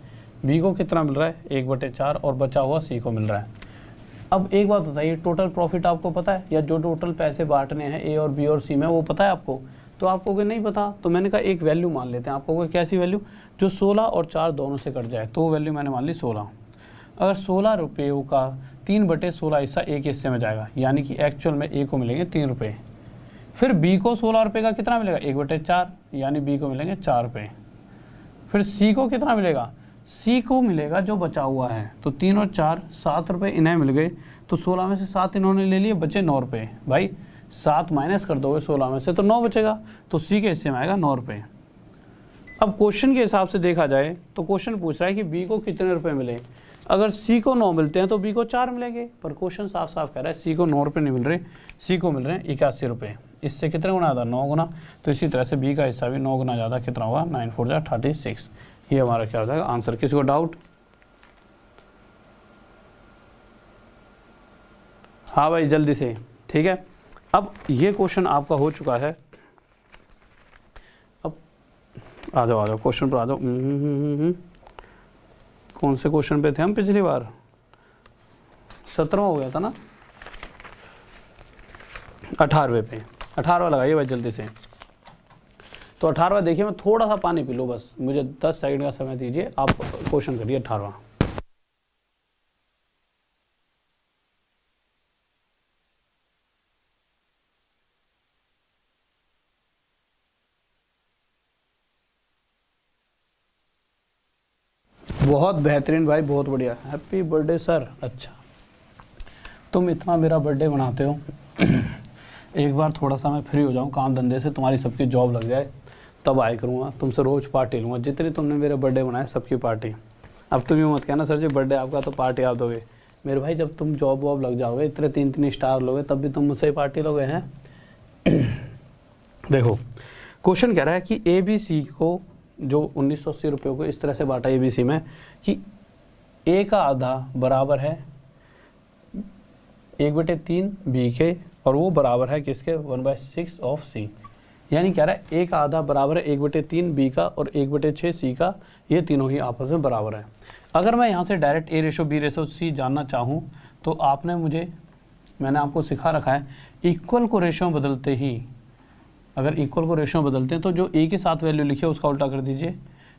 B को कितना मिल रहा है 1/4 और बचा हुआ C को मिल रहा है। अब एक बात बताइए, टोटल प्रॉफिट आपको पता है, या जो टोटल पैसे बांटने हैं A और B और C में वो पता है आपको? तो आपको अगर नहीं पता तो मैंने कहा एक वैल्यू मान लेते हैं। आपको कैसी वैल्यू, जो 16 और 4 दोनों से कट जाए, तो वो वैल्यू मैंने मान ली 16। अगर 16 रुपये का 3/16 हिस्सा एक हिस्से में जाएगा, यानी कि एक्चुअल में A को मिलेंगे 3 रुपये। फिर B को 16 रुपये का कितना मिलेगा 1/4, यानी B को मिलेंगे 4 रुपये। फिर C को कितना मिलेगा, C को मिलेगा जो बचा हुआ है, तो 3 और 4 7 रुपये इन्हें मिल गए। तो 16 में से 7 इन्होंने ले लिए, बचे 9 रुपये। भाई 7 माइनस कर दोगे 16 में से तो 9 बचेगा, तो C के हिस्से में आएगा 9 रुपये। अब क्वेश्चन के हिसाब से देखा जाए तो क्वेश्चन पूछ रहा है कि B को कितने रुपए मिले। अगर C को 9 मिलते हैं तो B को 4 मिलेंगे, पर क्वेश्चन साफ साफ कह रहा है C को 9 रुपये नहीं मिल रहे, C को मिल रहे हैं 81 रुपये। इससे कितने गुना ज़्यादा, 9 गुना। तो इसी तरह से B का हिस्सा भी 9 गुना ज़्यादा, कितना होगा 9 4 जा 36। ये हमारा क्या हो जाएगा आंसर। किसी को डाउट? हाँ भाई जल्दी से, ठीक है। अब ये क्वेश्चन आपका हो चुका है। अब आ जाओ क्वेश्चन पर आ जाओ। कौन से क्वेश्चन पे थे हम पिछली बार? 17वां हो गया था ना, 18वें पे। 18वां लगाइए भाई जल्दी से। तो 18वां देखिए, मैं थोड़ा सा पानी पी लो बस, मुझे 10 सेकंड का समय दीजिए, आप क्वेश्चन करिए 18वां। बहुत बेहतरीन भाई, बहुत बढ़िया, हैप्पी बर्थडे सर। अच्छा तुम इतना मेरा बर्थडे मनाते हो एक बार थोड़ा सा मैं फ्री हो जाऊँ काम धंधे से, तुम्हारी सबकी जॉब लग जाए, तब आया करूँगा, तुमसे रोज़ पार्टी लूँगा। जितनी तुमने मेरे बर्थडे बनाए सबकी पार्टी। अब तुम यूँ मत कहना सर जी बर्थडे आपका तो पार्टी आप दोगे। मेरे भाई जब तुम जॉब वॉब लग जाओगे, इतने 3-3 स्टार लोगे, तब भी तुम मुझसे ही पार्टी लोगे हैं देखो क्वेश्चन कह रहा है कि ABC को जो 1980 रुपये को इस तरह से बांटा ABC में कि A का आधा बराबर है 1/3 B के, और वो बराबर है किसके 1/6 ऑफ C। यानी कह रहा है A का आधा बराबर है 1/3 B का और 1/6 C का, ये तीनों ही आपस में बराबर है। अगर मैं यहाँ से डायरेक्ट A/B/C जानना चाहूँ तो मैंने आपको सिखा रखा है इक्वल को रेशो में बदलते ही, अगर इक्वल को रेशो में बदलते हैं तो जो A के साथ वैल्यू लिखी है उसका उल्टा कर दीजिए,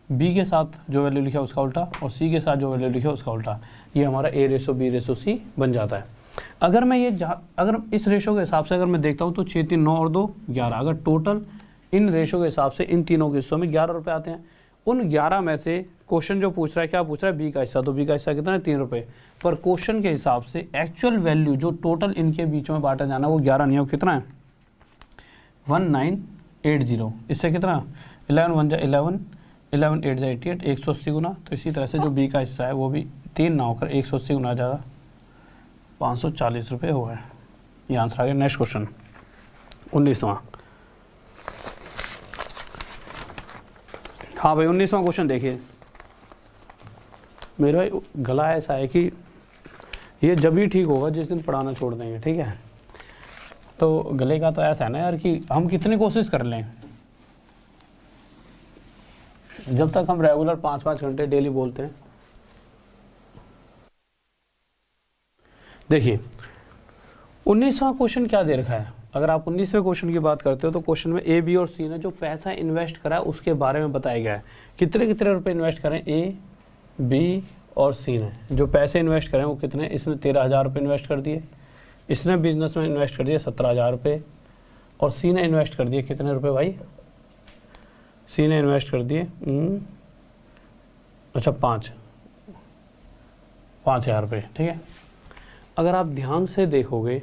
B के साथ जो वैल्यू लिखा है उसका उल्टा, और C के साथ जो वैल्यू लिखा है उसका उल्टा। ये हमारा A/B/C बन जाता है। अगर मैं अगर इस रेशो के हिसाब से अगर मैं देखता हूँ तो 6 3 9 और 2 11। अगर टोटल इन रेशो के हिसाब से इन तीनों के हिस्सों में 11 रुपये आते हैं। उन 11 में से क्वेश्चन जो पूछ रहा है, क्या पूछ रहा है, B का हिस्सा। तो B का हिस्सा कितना है 3 रुपये। पर क्वेश्चन के हिसाब से एक्चुअल वैल्यू जो टोटल इनके बीचों में बांटा जाना वो 11 नहीं हो, कितना है 1980। इससे कितना 11 1 जा 11, 11 8 जा 88, 180 गुना। तो इसी तरह से जो B का हिस्सा है वो भी 3 ना होकर 180 गुना ज़्यादा 540 रुपये हुआ है। ये आंसर आ गया। नेक्स्ट क्वेश्चन 19वां। हाँ भाई 19वां क्वेश्चन देखिए। मेरा गला ऐसा है कि ये जब भी ठीक होगा जिस दिन पढ़ाना छोड़ देंगे, ठीक है। तो गले का तो ऐसा है ना यार कि हम कितनी कोशिश कर लें, जब तक हम रेगुलर 5-5 घंटे डेली बोलते हैं। देखिए 19वां क्वेश्चन क्या दे रखा है। अगर आप 19वें क्वेश्चन की बात करते हो तो क्वेश्चन में A, B और C ने जो पैसा इन्वेस्ट करा है उसके बारे में बताया गया है। कितने कितने रुपए इन्वेस्ट करें A, B और C ने। जो पैसे इन्वेस्ट करें वो कितने, इसने 13,000 रुपये इन्वेस्ट कर दिए, इसने बिजनेस में इन्वेस्ट कर दिए 17,000 रुपये, और C ने इन्वेस्ट कर दिए कितने रुपए भाई, C ने इन्वेस्ट कर दिए 5,000 रुपये, ठीक है। अगर आप ध्यान से देखोगे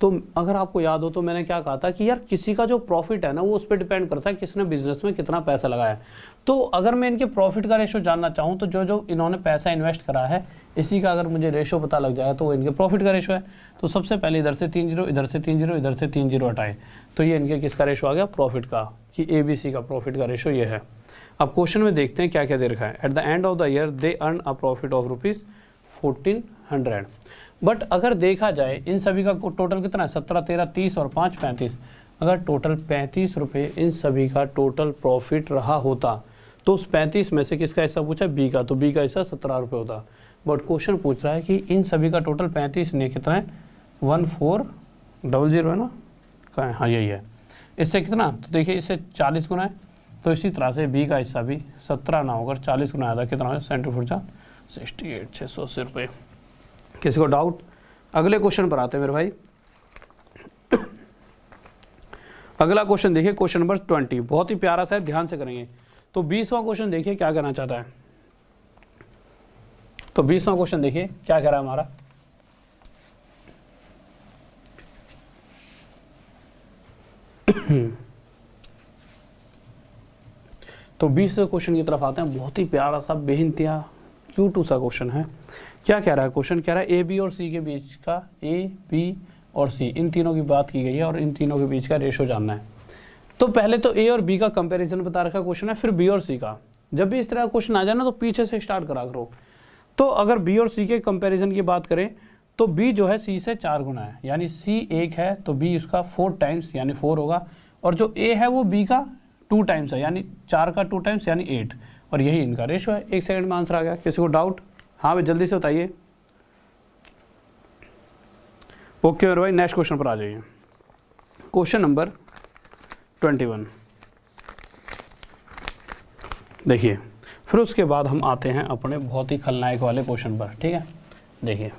तो अगर आपको याद हो तो मैंने क्या कहा था कि यार किसी का जो प्रॉफिट है ना वो उस पर डिपेंड करता है किसने बिजनेस में कितना पैसा लगाया है। तो अगर मैं इनके प्रॉफिट का रेशो जानना चाहूँ तो जो जो इन्होंने पैसा इन्वेस्ट करा है इसी का अगर मुझे रेशो पता लग जाएगा तो वो इनके प्रॉफिट का रेशो है। तो सबसे पहले इधर से 3 जीरो, इधर से 3 जीरो, इधर से 3 जीरो हटाए तो ये इनके किसका रेशो आ गया, प्रॉफिट का, कि ABC का प्रॉफिट का रेशो ये है। अब क्वेश्चन में देखते हैं क्या क्या दे रखा है। At the end of the year they earn a profit of ₹1400। But अगर देखा जाए इन सभी का टोटल कितना है, 17, 13, 30 और 5, 35। अगर टोटल 35 रुपये इन सभी का टोटल प्रॉफिट रहा होता तो उस 35 में से किसका हिस्सा पूछा, B का, तो B का हिस्सा 17 रुपये होता। बट क्वेश्चन पूछ रहा है कि इन सभी का टोटल 35 ने कितना है, 1400 है ना, कहाँ है, हाँ यही है। इससे कितना, तो देखिए इससे 40 गुना है, तो इसी तरह से B का हिस्सा भी 17 ना होकर 40 गुना आया, कितना है 68, 680 रुपये। किसी को डाउट? अगले क्वेश्चन पर आते हैं मेरे भाई। अगला क्वेश्चन देखिए, क्वेश्चन नंबर 20, बहुत ही प्यारा सा है, ध्यान से करेंगे। तो 20वां क्वेश्चन देखिए क्या कहना चाहता है। तो 20वां क्वेश्चन देखिए क्या कह रहा है हमारा। तो 20 क्वेश्चन की तरफ आते हैं, बहुत ही प्यारा सा बेइंतहा क्यूट सा क्वेश्चन है। क्या कह रहा है क्वेश्चन, कह रहा है A, B और C के बीच का, A, B और C इन तीनों की बात की गई है और इन तीनों के बीच का रेशो जानना है। तो पहले तो A और B का कंपैरिजन बता रखा क्वेश्चन है, फिर B और C का। जब भी इस तरह का क्वेश्चन आ जाए ना तो पीछे से स्टार्ट करा करो। तो अगर B और C के कंपैरिजन की बात करें तो B जो है C से 4 गुना है, यानी C 1 है तो B उसका 4 टाइम्स यानी 4 होगा, और जो A है वो B का 2 टाइम्स है, यानी 4 का 2 टाइम्स यानी 8, और यही इनका रेशो है। 1 सेकंड में आंसर आ गया। किसी को डाउट? हाँ भाई जल्दी से बताइए। ओके मेरे भाई नेक्स्ट क्वेश्चन पर आ जाइए। क्वेश्चन नंबर 21 देखिए, फिर उसके बाद हम आते हैं अपने बहुत ही खलनायक वाले क्वेश्चन पर, ठीक है। देखिए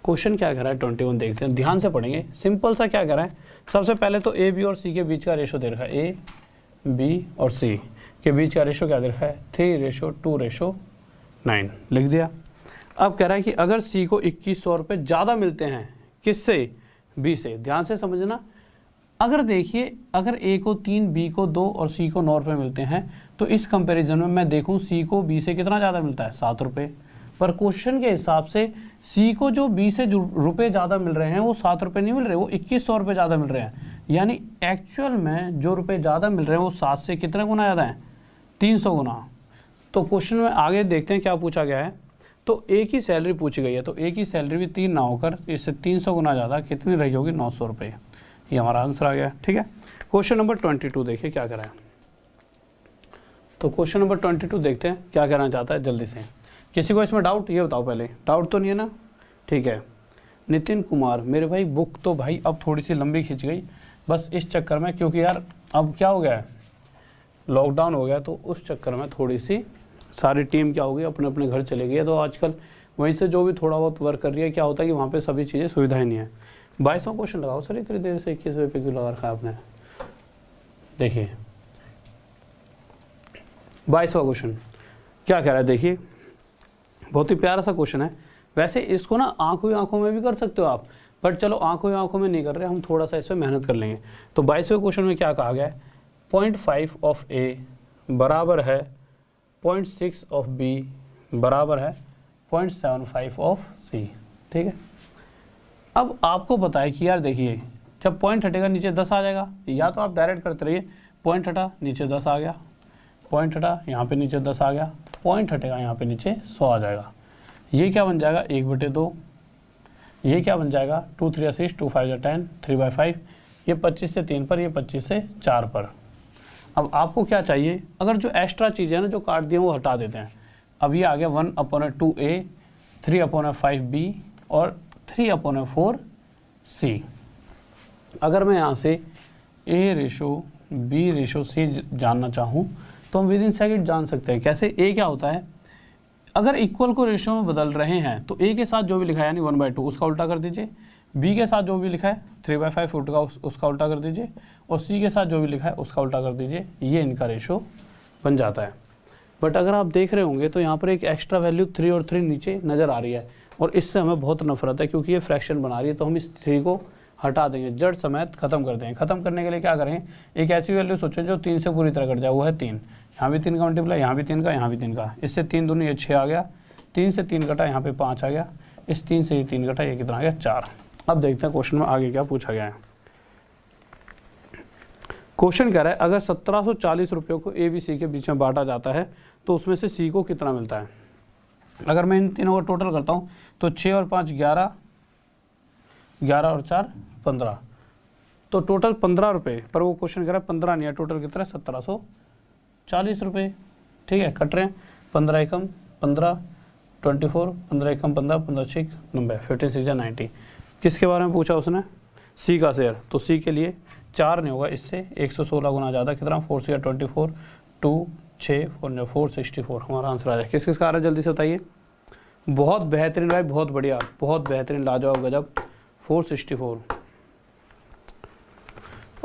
क्वेश्चन क्या कह रहा है 21, देखते हैं, ध्यान से पढ़ेंगे। सिंपल सा क्या कह रहा है, सबसे पहले तो A, B और C के बीच का रेशो दे रखा है। A, B और C के बीच का रेशो क्या दे रखा है, 3:2:9 लिख दिया। अब कह रहा है कि अगर C को 2100 रुपये ज़्यादा मिलते हैं, किससे, B से। ध्यान से समझना। अगर देखिए अगर A को 3, B को 2 और C को 9 रुपये मिलते हैं तो इस कंपैरिजन में मैं देखूं C को B से कितना ज़्यादा मिलता है, 7 रुपये। पर क्वेश्चन के हिसाब से C को जो B से जो रुपये ज़्यादा मिल रहे हैं वो 7 रुपये नहीं मिल रहे, वो 2100 रुपये ज़्यादा मिल रहे हैं। यानी एक्चुअल में जो रुपये ज़्यादा मिल रहे हैं वो 7 से कितने गुना ज़्यादा है, 300 गुना। तो क्वेश्चन में आगे देखते हैं क्या पूछा गया है। तो A की सैलरी पूछी गई है, तो A की सैलरी भी 3 ना होकर इससे 300 गुना ज़्यादा कितनी रही होगी, 900 रुपये। ये हमारा आंसर आ गया, ठीक है। क्वेश्चन नंबर 22 देखिए क्या कह रहा है। तो क्वेश्चन नंबर 22 देखते हैं क्या कहना चाहता है जल्दी से। किसी को इसमें डाउट, ये बताओ पहले, डाउट तो नहीं है ना, ठीक है। नितिन कुमार, मेरे भाई बुक तो भाई अब थोड़ी सी लंबी खिंच गई बस इस चक्कर में, क्योंकि यार अब क्या हो गया है, लॉकडाउन हो गया, तो उस चक्कर में थोड़ी सी सारी टीम क्या होगी अपने अपने घर चले गई है। तो आजकल वहीं से जो भी थोड़ा बहुत वर्क कर रही है, क्या होता है कि वहाँ पे सभी चीज़ें सुविधाएं नहीं है। 22वां क्वेश्चन लगाओ सर, इतनी देर से 21वें पे क्यों लगा रखा है आपने। देखिए 22वां क्वेश्चन क्या कह रहा है, देखिए बहुत ही प्यारा सा क्वेश्चन है। वैसे इसको ना आंखों ही आंखों में भी कर सकते हो आप, बट चलो आंखों ही आंखों में नहीं कर रहे, हम थोड़ा सा इस पर मेहनत कर लेंगे। तो 22वें क्वेश्चन में क्या कहा गया है, 0.5 ऑफ A बराबर है 0.6 ऑफ B बराबर है 0.75 ऑफ C, ठीक है। अब आपको पता है कि यार देखिए जब पॉइंट हटेगा नीचे 10 आ जाएगा, या तो आप डायरेक्ट करते रहिए, पॉइंट हटा नीचे 10 आ गया, पॉइंट हटा यहाँ पे नीचे 10 आ गया, पॉइंट हटेगा यहाँ पे नीचे 100 आ जाएगा। ये क्या बन जाएगा 1/2, ये क्या बन जाएगा 2 3 6 2 5 10 3/5, ये 25 से 3 पर, ये 25 से 4 पर। अब आपको क्या चाहिए, अगर जो एक्स्ट्रा चीज़ें हैं ना जो काट दिए वो हटा देते हैं। अब ये आ गया 1/2A, 3/5B और 3/4C। अगर मैं यहाँ से A:B:C जानना चाहूँ तो हम विद इन सेकंड जान सकते हैं। कैसे, A क्या होता है, अगर इक्वल को रेशियो में बदल रहे हैं तो A के साथ जो भी लिखा है यानी 1/2 उसका उल्टा कर दीजिए, B के साथ जो भी लिखा है 3/5 उसका उल्टा कर दीजिए, और C के साथ जो भी लिखा है उसका उल्टा कर दीजिए। ये इनका रेशो बन जाता है। बट अगर आप देख रहे होंगे तो यहाँ पर एक एक्स्ट्रा वैल्यू 3 और 3 नीचे नज़र आ रही है, और इससे हमें बहुत नफरत है क्योंकि ये फ्रैक्शन बना रही है, तो हम इस 3 को हटा देंगे, जड़ समेत खत्म कर देंगे। खत्म करने के लिए क्या करेंगे, एक ऐसी वैल्यू सोचो जो 3 से पूरी तरह कट जाए, वो है 3। यहाँ भी 3 का मल्टीप्लाई, यहाँ भी 3 का, यहाँ भी 3 का, इससे 3 दूनी ये 6 आ गया, 3 से 3 कटा, यहाँ पे 5 आ गया, इस 3 से ये 3 कटा, ये कितना आ गया 4। अब देखते हैं क्वेश्चन में आगे क्या पूछा गया है। क्वेश्चन कह रहा है अगर 1740 रुपये को ए बी सी के बीच में बांटा जाता है तो उसमें से सी को कितना मिलता है। अगर मैं इन तीनों का टोटल करता हूँ तो 6 और 5 11, 11 और 4 15, तो टोटल 15 रुपये, पर वो क्वेश्चन कह रहा है 15 नहीं है, टोटल कितना है 1740 रुपये। ठीक है, कट रहे हैं, 15 एकम 15, 24, 15 एकम 15, 15 6 90, 15 6 90। किसके बारे में पूछा उसने, सी का शेयर, तो सी के लिए 4 नहीं होगा, इससे 116 गुना ज़्यादा, कितना 4 से 24, 2 6 4 464 हमारा आंसर आ जाए। किस किस का आ रहा है जल्दी से बताइए। बहुत बेहतरीन भाई, बहुत बढ़िया, बहुत बेहतरीन, लाजवाब, गजब, 464।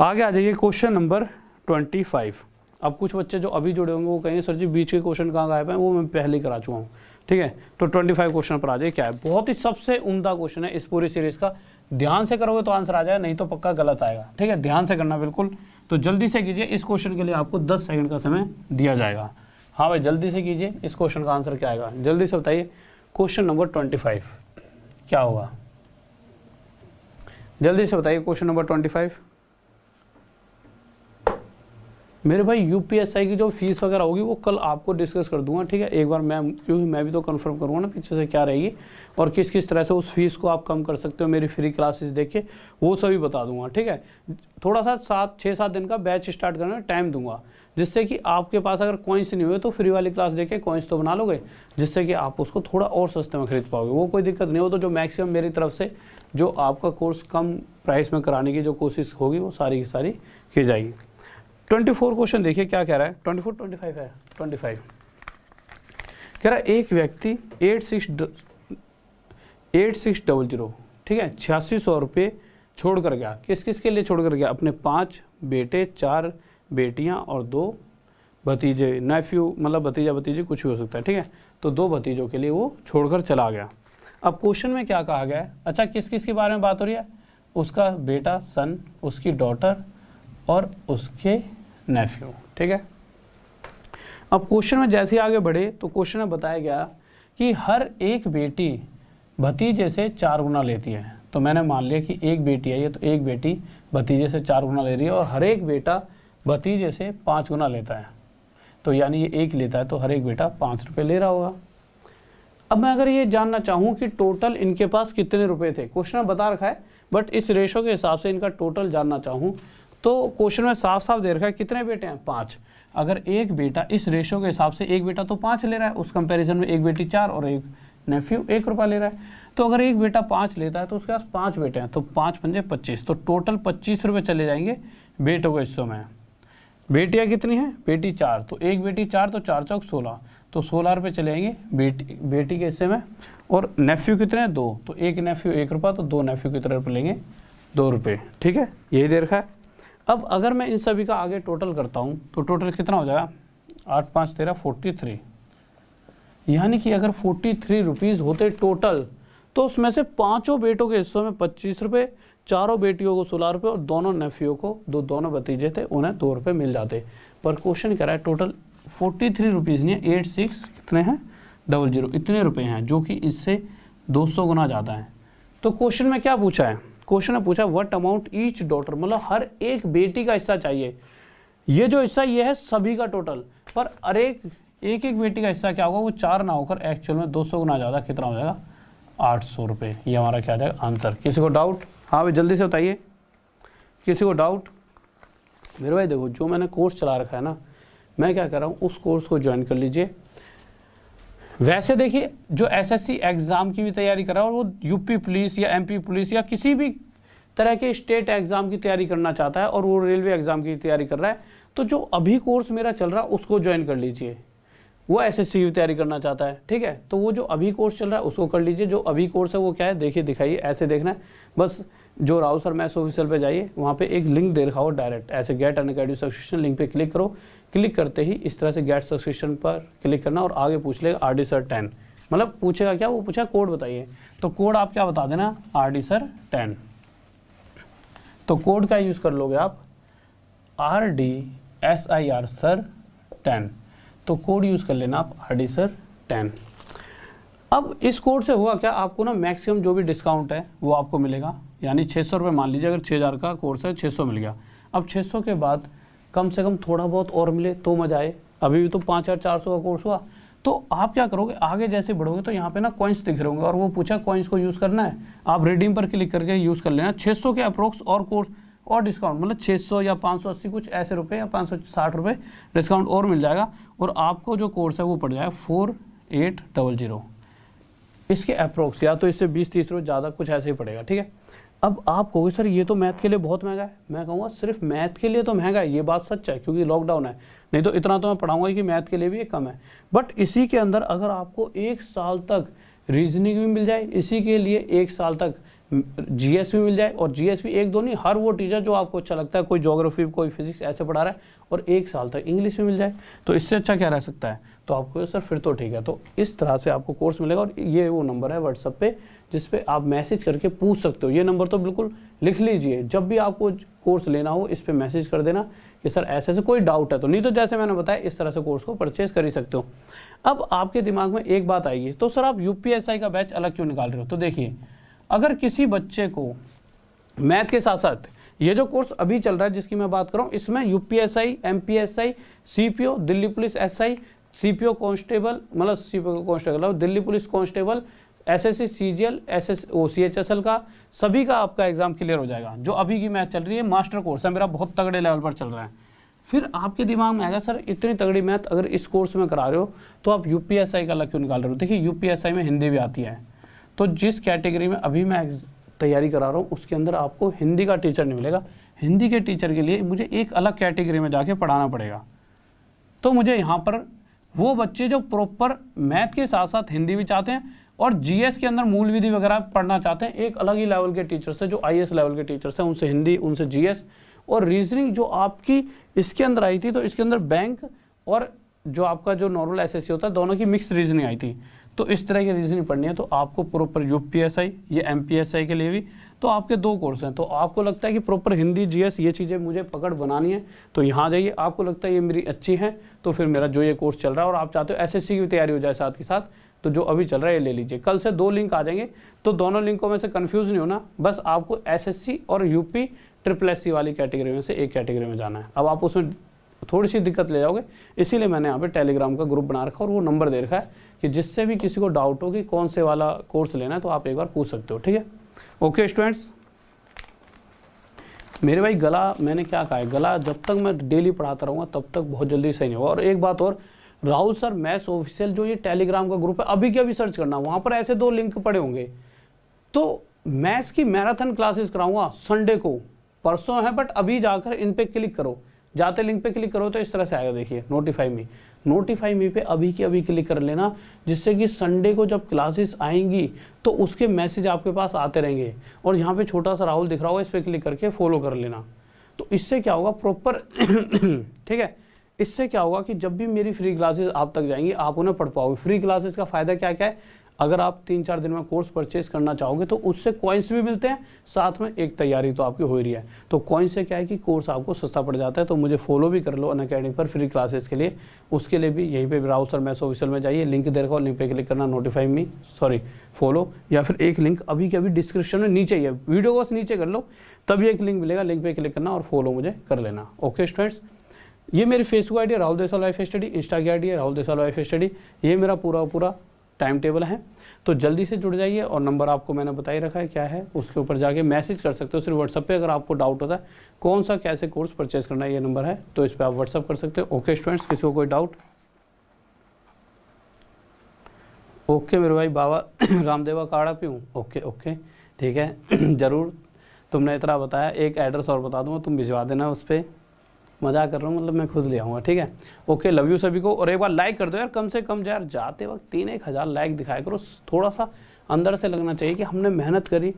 आगे आ जाइए क्वेश्चन नंबर 25। अब कुछ बच्चे जो अभी जुड़े होंगे वो कहेंगे सर जी बीच के क्वेश्चन कहाँ गायब हैं, वो मैं पहले ही करा चुका हूँ। ठीक है, तो 25 क्वेश्चन पर आ जाइए। क्या है, बहुत ही सबसे उम्दा क्वेश्चन है इस पूरी सीरीज का, ध्यान से करोगे तो आंसर आ जाए, नहीं तो पक्का गलत आएगा। ठीक है, ध्यान से करना बिल्कुल, तो जल्दी से कीजिए। इस क्वेश्चन के लिए आपको 10 सेकंड का समय दिया जाएगा। हाँ भाई जल्दी से कीजिए, इस क्वेश्चन का आंसर क्या आएगा जल्दी से बताइए। क्वेश्चन नंबर 25 क्या होगा, जल्दी से बताइए। क्वेश्चन नंबर 25 मेरे भाई यूपीएसआई की जो फीस वगैरह होगी वो कल आपको डिस्कस कर दूंगा। ठीक है, एक बार मैं, क्योंकि मैं भी तो कंफर्म करूंगा ना पीछे से क्या रहेगी और किस किस तरह से उस फीस को आप कम कर सकते हो, मेरी फ्री क्लासेस देख के वो सभी बता दूंगा। ठीक है, थोड़ा सा 6-7 दिन का बैच स्टार्ट करने में टाइम दूंगा, जिससे कि आपके पास अगर कॉइन्स नहीं हुए तो फ्री वाली क्लास देके कॉइन्स तो बना लोगे, जिससे कि आप उसको थोड़ा और सस्ते में खरीद पाओगे। वो कोई दिक्कत नहीं हो, तो जो मैक्सिमम मेरी तरफ से जो आपका कोर्स कम प्राइस में कराने की जो कोशिश होगी वो सारी की सारी की जाएगी। 24 क्वेश्चन देखिए क्या कह रहा है। 25 है, 25 कह रहा है एक व्यक्ति 8600, ठीक है, 8600 रुपये छोड़ कर गया। किस किस के लिए छोड़ कर गया, अपने 5 बेटे, 4 बेटियां और 2 भतीजे, नेफ्यू मतलब भतीजा भतीजी कुछ भी हो सकता है। ठीक है, तो 2 भतीजों के लिए वो छोड़कर चला गया। अब क्वेश्चन में क्या कहा गया है, अच्छा किस किस के बारे में बात हो रही है, उसका बेटा सन, उसकी डॉटर और उसके नेफ्यू। ठीक है, अब क्वेश्चन में जैसे ही आगे बढ़े तो क्वेश्चन में बताया गया कि हर एक बेटी भतीजे से 4 गुना लेती है। तो मैंने मान लिया कि एक बेटी है ये, तो एक बेटी भतीजे से 4 गुना ले रही है और हर एक बेटा भतीजे से 5 गुना लेता है। तो यानी ये 1 लेता है तो हर एक बेटा 5 रुपये ले रहा होगा। अब मैं अगर ये जानना चाहूँ कि टोटल इनके पास कितने रुपए थे, क्वेश्चन में बता रखा है, बट इस रेशो के हिसाब से इनका टोटल जानना चाहूँ तो क्वेश्चन में साफ साफ दे रखा है कितने बेटे हैं, 5। अगर एक बेटा इस रेशो के हिसाब से एक बेटा तो 5 ले रहा है, उस कंपैरिजन में एक बेटी 4 और एक नेफ्यू 1 रुपया ले रहा है। तो अगर एक बेटा 5 लेता है तो उसके पास 5 बेटे हैं, तो 5 पंजे 25, तो टोटल 25 रुपये चले जाएंगे बेटों के हिस्सों में। बेटियाँ कितनी हैं, बेटी 4, तो एक बेटी 4 तो 4 चौक 16, तो 16 रुपये चले जाएंगे बेटी के हिस्से में। और नेफ्यू कितने हैं, 2, तो एक नेफ्यू 1 रुपया, तो 2 नेफ्यू कितने रुपये लेंगे, 2 रुपये। ठीक है, यही दे रखा है। अब अगर मैं इन सभी का आगे टोटल करता हूँ तो टोटल कितना हो जाएगा, 8 5 13 43, यानी कि अगर 43 रुपीज़ होते टोटल तो उसमें से 5 बेटों के हिस्सों में 25 रुपये, 4 बेटियों को 16 रुपये और दोनों नेफ्यू को, दोनों भतीजे थे उन्हें 2 रुपये मिल जाते। पर क्वेश्चन कह रहा है टोटल 43 रुपीज़ नहीं है, 86 कितने हैं 00 इतने रुपये हैं, जो कि इससे 200 गुना ज़्यादा है। तो क्वेश्चन में क्या पूछा है, क्वेश्चन ने पूछा व्हाट अमाउंट ईच डॉटर, मतलब हर एक बेटी का हिस्सा चाहिए। ये जो हिस्सा ये है सभी का टोटल, पर हर एक बेटी का हिस्सा क्या होगा, वो 4 ना होकर एक्चुअल में 200 गुना ज़्यादा कितना हो जाएगा, 800 रुपये। ये हमारा क्या जाएगा आंसर। किसी को डाउट, हाँ भाई जल्दी से बताइए, किसी को डाउट। मेरे भाई देखो जो मैंने कोर्स चला रखा है ना, मैं क्या कर रहा हूँ उस कोर्स को ज्वाइन कर लीजिए। वैसे देखिए जो एसएससी एग्ज़ाम की भी तैयारी कर रहा है और वो यूपी पुलिस या एमपी पुलिस या किसी भी तरह के स्टेट एग्ज़ाम की तैयारी करना चाहता है और वो रेलवे एग्ज़ाम की तैयारी कर रहा है, तो जो अभी कोर्स मेरा चल रहा है उसको ज्वाइन कर लीजिए। वो एसएससी की तैयारी करना चाहता है, ठीक है, तो वो जो अभी कोर्स चल रहा है उसको कर लीजिए। जो अभी कोर्स है वो क्या है देखिए, दिखाइए, ऐसे देखना है बस। जो राव सर मैथ्स ऑफिशियल पे जाइए, वहाँ पे एक लिंक दे रखा हो डायरेक्ट, ऐसे गेट अनअकैडमी सब्सक्रिप्शन लिंक पे क्लिक करो। क्लिक करते ही इस तरह से गेट सब्सक्रिप्शन पर क्लिक करना और आगे पूछ लेगा आरडी सर 10, मतलब पूछेगा क्या, वो पूछा कोड बताइए, तो कोड आप क्या बता देना, RD सर 10। तो कोड का यूज़ कर लोगे आप RD SIR सर 10, तो कोड यूज़ कर लेना आप RD सर 10। अब इस कोड से हुआ क्या, आपको ना मैक्सिमम जो भी डिस्काउंट है वो आपको मिलेगा, यानी 600 रुपये मान लीजिए, अगर 6000 का कोर्स है 600 मिल गया। अब 600 के बाद कम से कम थोड़ा बहुत और मिले तो मजा आए, अभी भी तो 5400 का कोर्स हुआ। तो आप क्या करोगे, आगे जैसे बढ़ोगे तो यहाँ पे ना कॉइन्स दिख रहे होंगे और वो पूछा कॉइन्स को यूज़ करना है, आप रिडीम पर क्लिक करके यूज़ कर लेना। 600 के अप्रोक्स और कोर्स और डिस्काउंट, मतलब 600 या 580 कुछ ऐसे रुपये या 560 रुपये डिस्काउंट और मिल जाएगा, और आपको जो कोर्स है वो पड़ जाएगा 4800। इसके अप्रोक्स या तो इससे 20-30 रुपये ज़्यादा कुछ ऐसे ही पड़ेगा, ठीक है। अब आप कहोगे सर ये तो मैथ के लिए बहुत महंगा है, मैं कहूँगा सिर्फ मैथ के लिए तो महंगा है, ये बात सच है क्योंकि लॉकडाउन है, नहीं तो इतना तो मैं पढ़ाऊंगा कि मैथ के लिए भी कम है। बट इसी के अंदर अगर आपको 1 साल तक रीजनिंग भी मिल जाए, इसी के लिए 1 साल तक GS भी मिल जाए, और GS भी 1-2 नहीं, हर वो टीचर जो आपको अच्छा लगता है, कोई ज्योग्राफी कोई फिजिक्स ऐसे पढ़ा रहा है, और 1 साल तक इंग्लिश भी मिल जाए, तो इससे अच्छा क्या रह सकता है। तो आपको सर फिर तो ठीक है, तो इस तरह से आपको कोर्स मिलेगा। और ये वो नंबर है व्हाट्सएप पे जिस पे आप मैसेज करके पूछ सकते हो, ये नंबर तो बिल्कुल लिख लीजिए, जब भी आपको कोर्स लेना हो इस पे मैसेज कर देना कि सर ऐसे कोई डाउट है, तो नहीं तो जैसे मैंने बताया इस तरह से कोर्स को परचेज कर ही सकते हो। अब आपके दिमाग में एक बात आएगी, तो सर आप UPSI का बैच अलग क्यों निकाल रहे हो। तो देखिए, अगर किसी बच्चे को मैथ के साथ साथ ये जो कोर्स अभी चल रहा है जिसकी मैं बात कर रहा हूँ, इसमें UPSI, MPSI, CPO, Delhi police SI, CPO constable, मतलब CPO constable, Delhi police constable, SSC CGL, CHSL का सभी का आपका एग्जाम क्लियर हो जाएगा। जो अभी की मैथ चल रही है, मास्टर कोर्स है मेरा, बहुत तगड़े लेवल पर चल रहा है। फिर आपके दिमाग में आएगा सर इतनी तगड़ी मैथ अगर इस कोर्स में करा रहे हो तो आप UPSI का अलग क्यों निकाल रहे हो। देखिए UPSI में हिंदी भी आती है, तो जिस कैटेगरी में अभी मैं तैयारी करा रहा हूँ उसके अंदर आपको हिंदी का टीचर नहीं मिलेगा। हिंदी के टीचर के लिए मुझे एक अलग कैटेगरी में जाके पढ़ाना पड़ेगा। तो मुझे यहाँ पर वो बच्चे जो प्रॉपर मैथ के साथ साथ हिंदी भी चाहते हैं और GS के अंदर मूल विधि वगैरह पढ़ना चाहते हैं, एक अलग ही लेवल के टीचर्स हैं जो IAS लेवल के टीचर्स हैं, उनसे हिंदी, उनसे GS और रीजनिंग जो आपकी इसके अंदर आई थी, तो इसके अंदर बैंक और जो आपका जो नॉर्मल SSC होता है दोनों की मिक्स रीजनिंग आई थी। तो इस तरह की रीजनिंग पढ़नी है तो आपको प्रॉपर UPSI, ये MPSI के लिए भी तो आपके 2 कोर्स हैं। तो आपको लगता है कि प्रॉपर हिंदी GS ये चीज़ें मुझे पकड़ बनानी है तो यहाँ जाइए। आपको लगता है ये मेरी अच्छी है तो फिर मेरा जो ये कोर्स चल रहा है और आप चाहते हो SSC की भी तैयारी हो जाए साथ के साथ, तो जो अभी चल रहा है ये ले लीजिए। कल से 2 लिंक आ जाएंगे तो दोनों लिंकों में से कन्फ्यूज़ नहीं होना, बस आपको SSC और UP SSC वाली कैटेगरी में से एक कैटेगरी में जाना है। अब आप उसमें थोड़ी सी दिक्कत ले जाओगे, इसीलिए मैंने यहाँ पे टेलीग्राम का ग्रुप बना रखा और वो नंबर दे रखा है कि जिससे भी किसी को डाउट हो कि कौन से वाला कोर्स लेना है तो आप एक बार पूछ सकते हो, ठीक है। ओके स्टूडेंट्स, मेरे भाई गला मैंने क्या कहा है, गला जब तक मैं डेली पढ़ाता रहूँगा तब तक बहुत जल्दी सही नहीं होगा। और एक बात और, राहुल सर मैथ्स ऑफिशियल जो ये टेलीग्राम का ग्रुप है अभी क्या भी सर्च करना, वहाँ पर ऐसे 2 लिंक पड़े होंगे। तो मैथ्स की मैराथन क्लासेस कराऊंगा संडे को, परसों है बट अभी जाकर इन पे क्लिक करो, जाते लिंक पे क्लिक करो तो इस तरह से आएगा, देखिए नोटिफाई मी पे अभी की अभी क्लिक कर लेना, जिससे कि संडे को जब क्लासेस आएंगी तो उसके मैसेज आपके पास आते रहेंगे। और यहाँ पे छोटा सा राहुल दिख रहा होगा, इस पर क्लिक करके फॉलो कर लेना। तो इससे क्या होगा प्रॉपर ठीक है, इससे क्या होगा कि जब भी मेरी फ्री क्लासेस आप तक जाएंगी आप उन्हें पढ़ पाओगे। फ्री क्लासेस का फ़ायदा क्या क्या है, अगर आप 3-4 दिन में कोर्स परचेज करना चाहोगे तो उससे कॉइन्स भी मिलते हैं, साथ में एक तैयारी तो आपकी हो ही रही है। तो कॉइन से क्या है कि कोर्स आपको सस्ता पड़ जाता है। तो मुझे फॉलो भी कर लो अनअकैडमी पर फ्री क्लासेस के लिए, उसके लिए भी यहीं पे राहुल सर मैथ्स ऑफिशियल में जाइए, लिंक दे रखा, लिंक पे क्लिक करना, नोटिफाई मी फॉलो, या फिर एक लिंक अभी के अभी डिस्क्रिप्शन में नीचे ही है, वीडियो को नीचे कर लो तभी एक लिंक मिलेगा, लिंक पे क्लिक करना और फॉलो मुझे कर लेना। ओके स्टूडेंट्स, ये मेरी फेसबुक आईडी है राहुल देसाल लाइफ स्टडी, इंस्टा की आईडी है राहुल देसाल लाइफ स्टडी, ये मेरा पूरा टाइम टेबल है। तो जल्दी से जुड़ जाइए और नंबर आपको मैंने बता ही रखा है क्या है, उसके ऊपर जाके मैसेज कर सकते हो सिर्फ व्हाट्सएप पे। अगर आपको डाउट होता है कौन सा कैसे कोर्स परचेज करना है, ये नंबर है तो इस पर आप व्हाट्सएप कर सकते हो। ओके स्टूडेंट्स, किसी को कोई डाउट? ओके मेरे भाई, बाबा रामदेवा काढ़ा पीऊँ? ओके ठीक है ज़रूर, तुमने इतना बताया, एक एड्रेस और बता दूँगा, तुम भिजवा देना उस पर। मजाक कर रहा हूँ, मतलब मैं खुद ले आऊँगा, ठीक है। ओके, लव यू सभी को। और एक बार लाइक कर दो यार, कम से कम यार जाते वक्त 3-1 हज़ार लाइक दिखाया करो, थोड़ा सा अंदर से लगना चाहिए कि हमने मेहनत करी,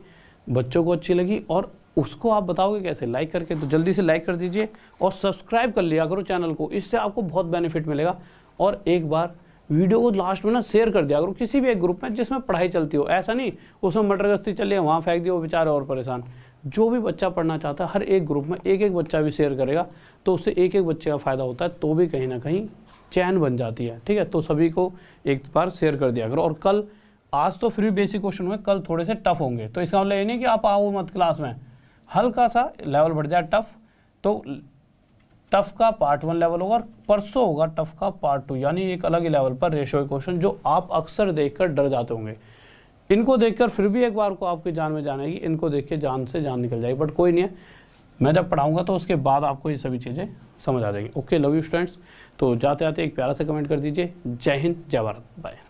बच्चों को अच्छी लगी, और उसको आप बताओगे कैसे, लाइक करके। तो जल्दी से लाइक कर दीजिए और सब्सक्राइब कर लिया करो चैनल को, इससे आपको बहुत बेनिफिट मिलेगा। और एक बार वीडियो को लास्ट में ना शेयर कर दिया करो किसी भी एक ग्रुप में जिसमें पढ़ाई चलती हो। ऐसा नहीं उसमें मटर गश्ती चल रही है वहाँ फेंक दिया, वो बेचारे और परेशान। जो भी बच्चा पढ़ना चाहता है हर एक ग्रुप में एक एक बच्चा भी शेयर करेगा तो उससे एक एक बच्चे का फ़ायदा होता है, तो भी कहीं ना कहीं चैन बन जाती है। ठीक है, तो सभी को एक बार शेयर कर दिया करो। और कल, आज तो फ्री बेसिक क्वेश्चन हुए, कल थोड़े से टफ होंगे, तो इसका मतलब ये नहीं कि आप आओ मत क्लास में, हल्का सा लेवल बढ़ जाए टफ, तो टफ का पार्ट 1 लेवल होगा और परसों होगा टफ का पार्ट 2, यानी एक अलग ही लेवल पर रेशियो क्वेश्चन जो आप अक्सर देखकर डर जाते होंगे। इनको देखकर फिर भी एक बार को आपकी जान में जान आएगी, इनको देख के जान से जान निकल जाएगी, बट कोई नहीं है, मैं जब पढ़ाऊंगा तो उसके बाद आपको ये सभी चीज़ें समझ आ जाएंगी। Okay, love you students. तो जाते जाते एक प्यारा सा कमेंट कर दीजिए। जय हिंद, जय भारत, बाय।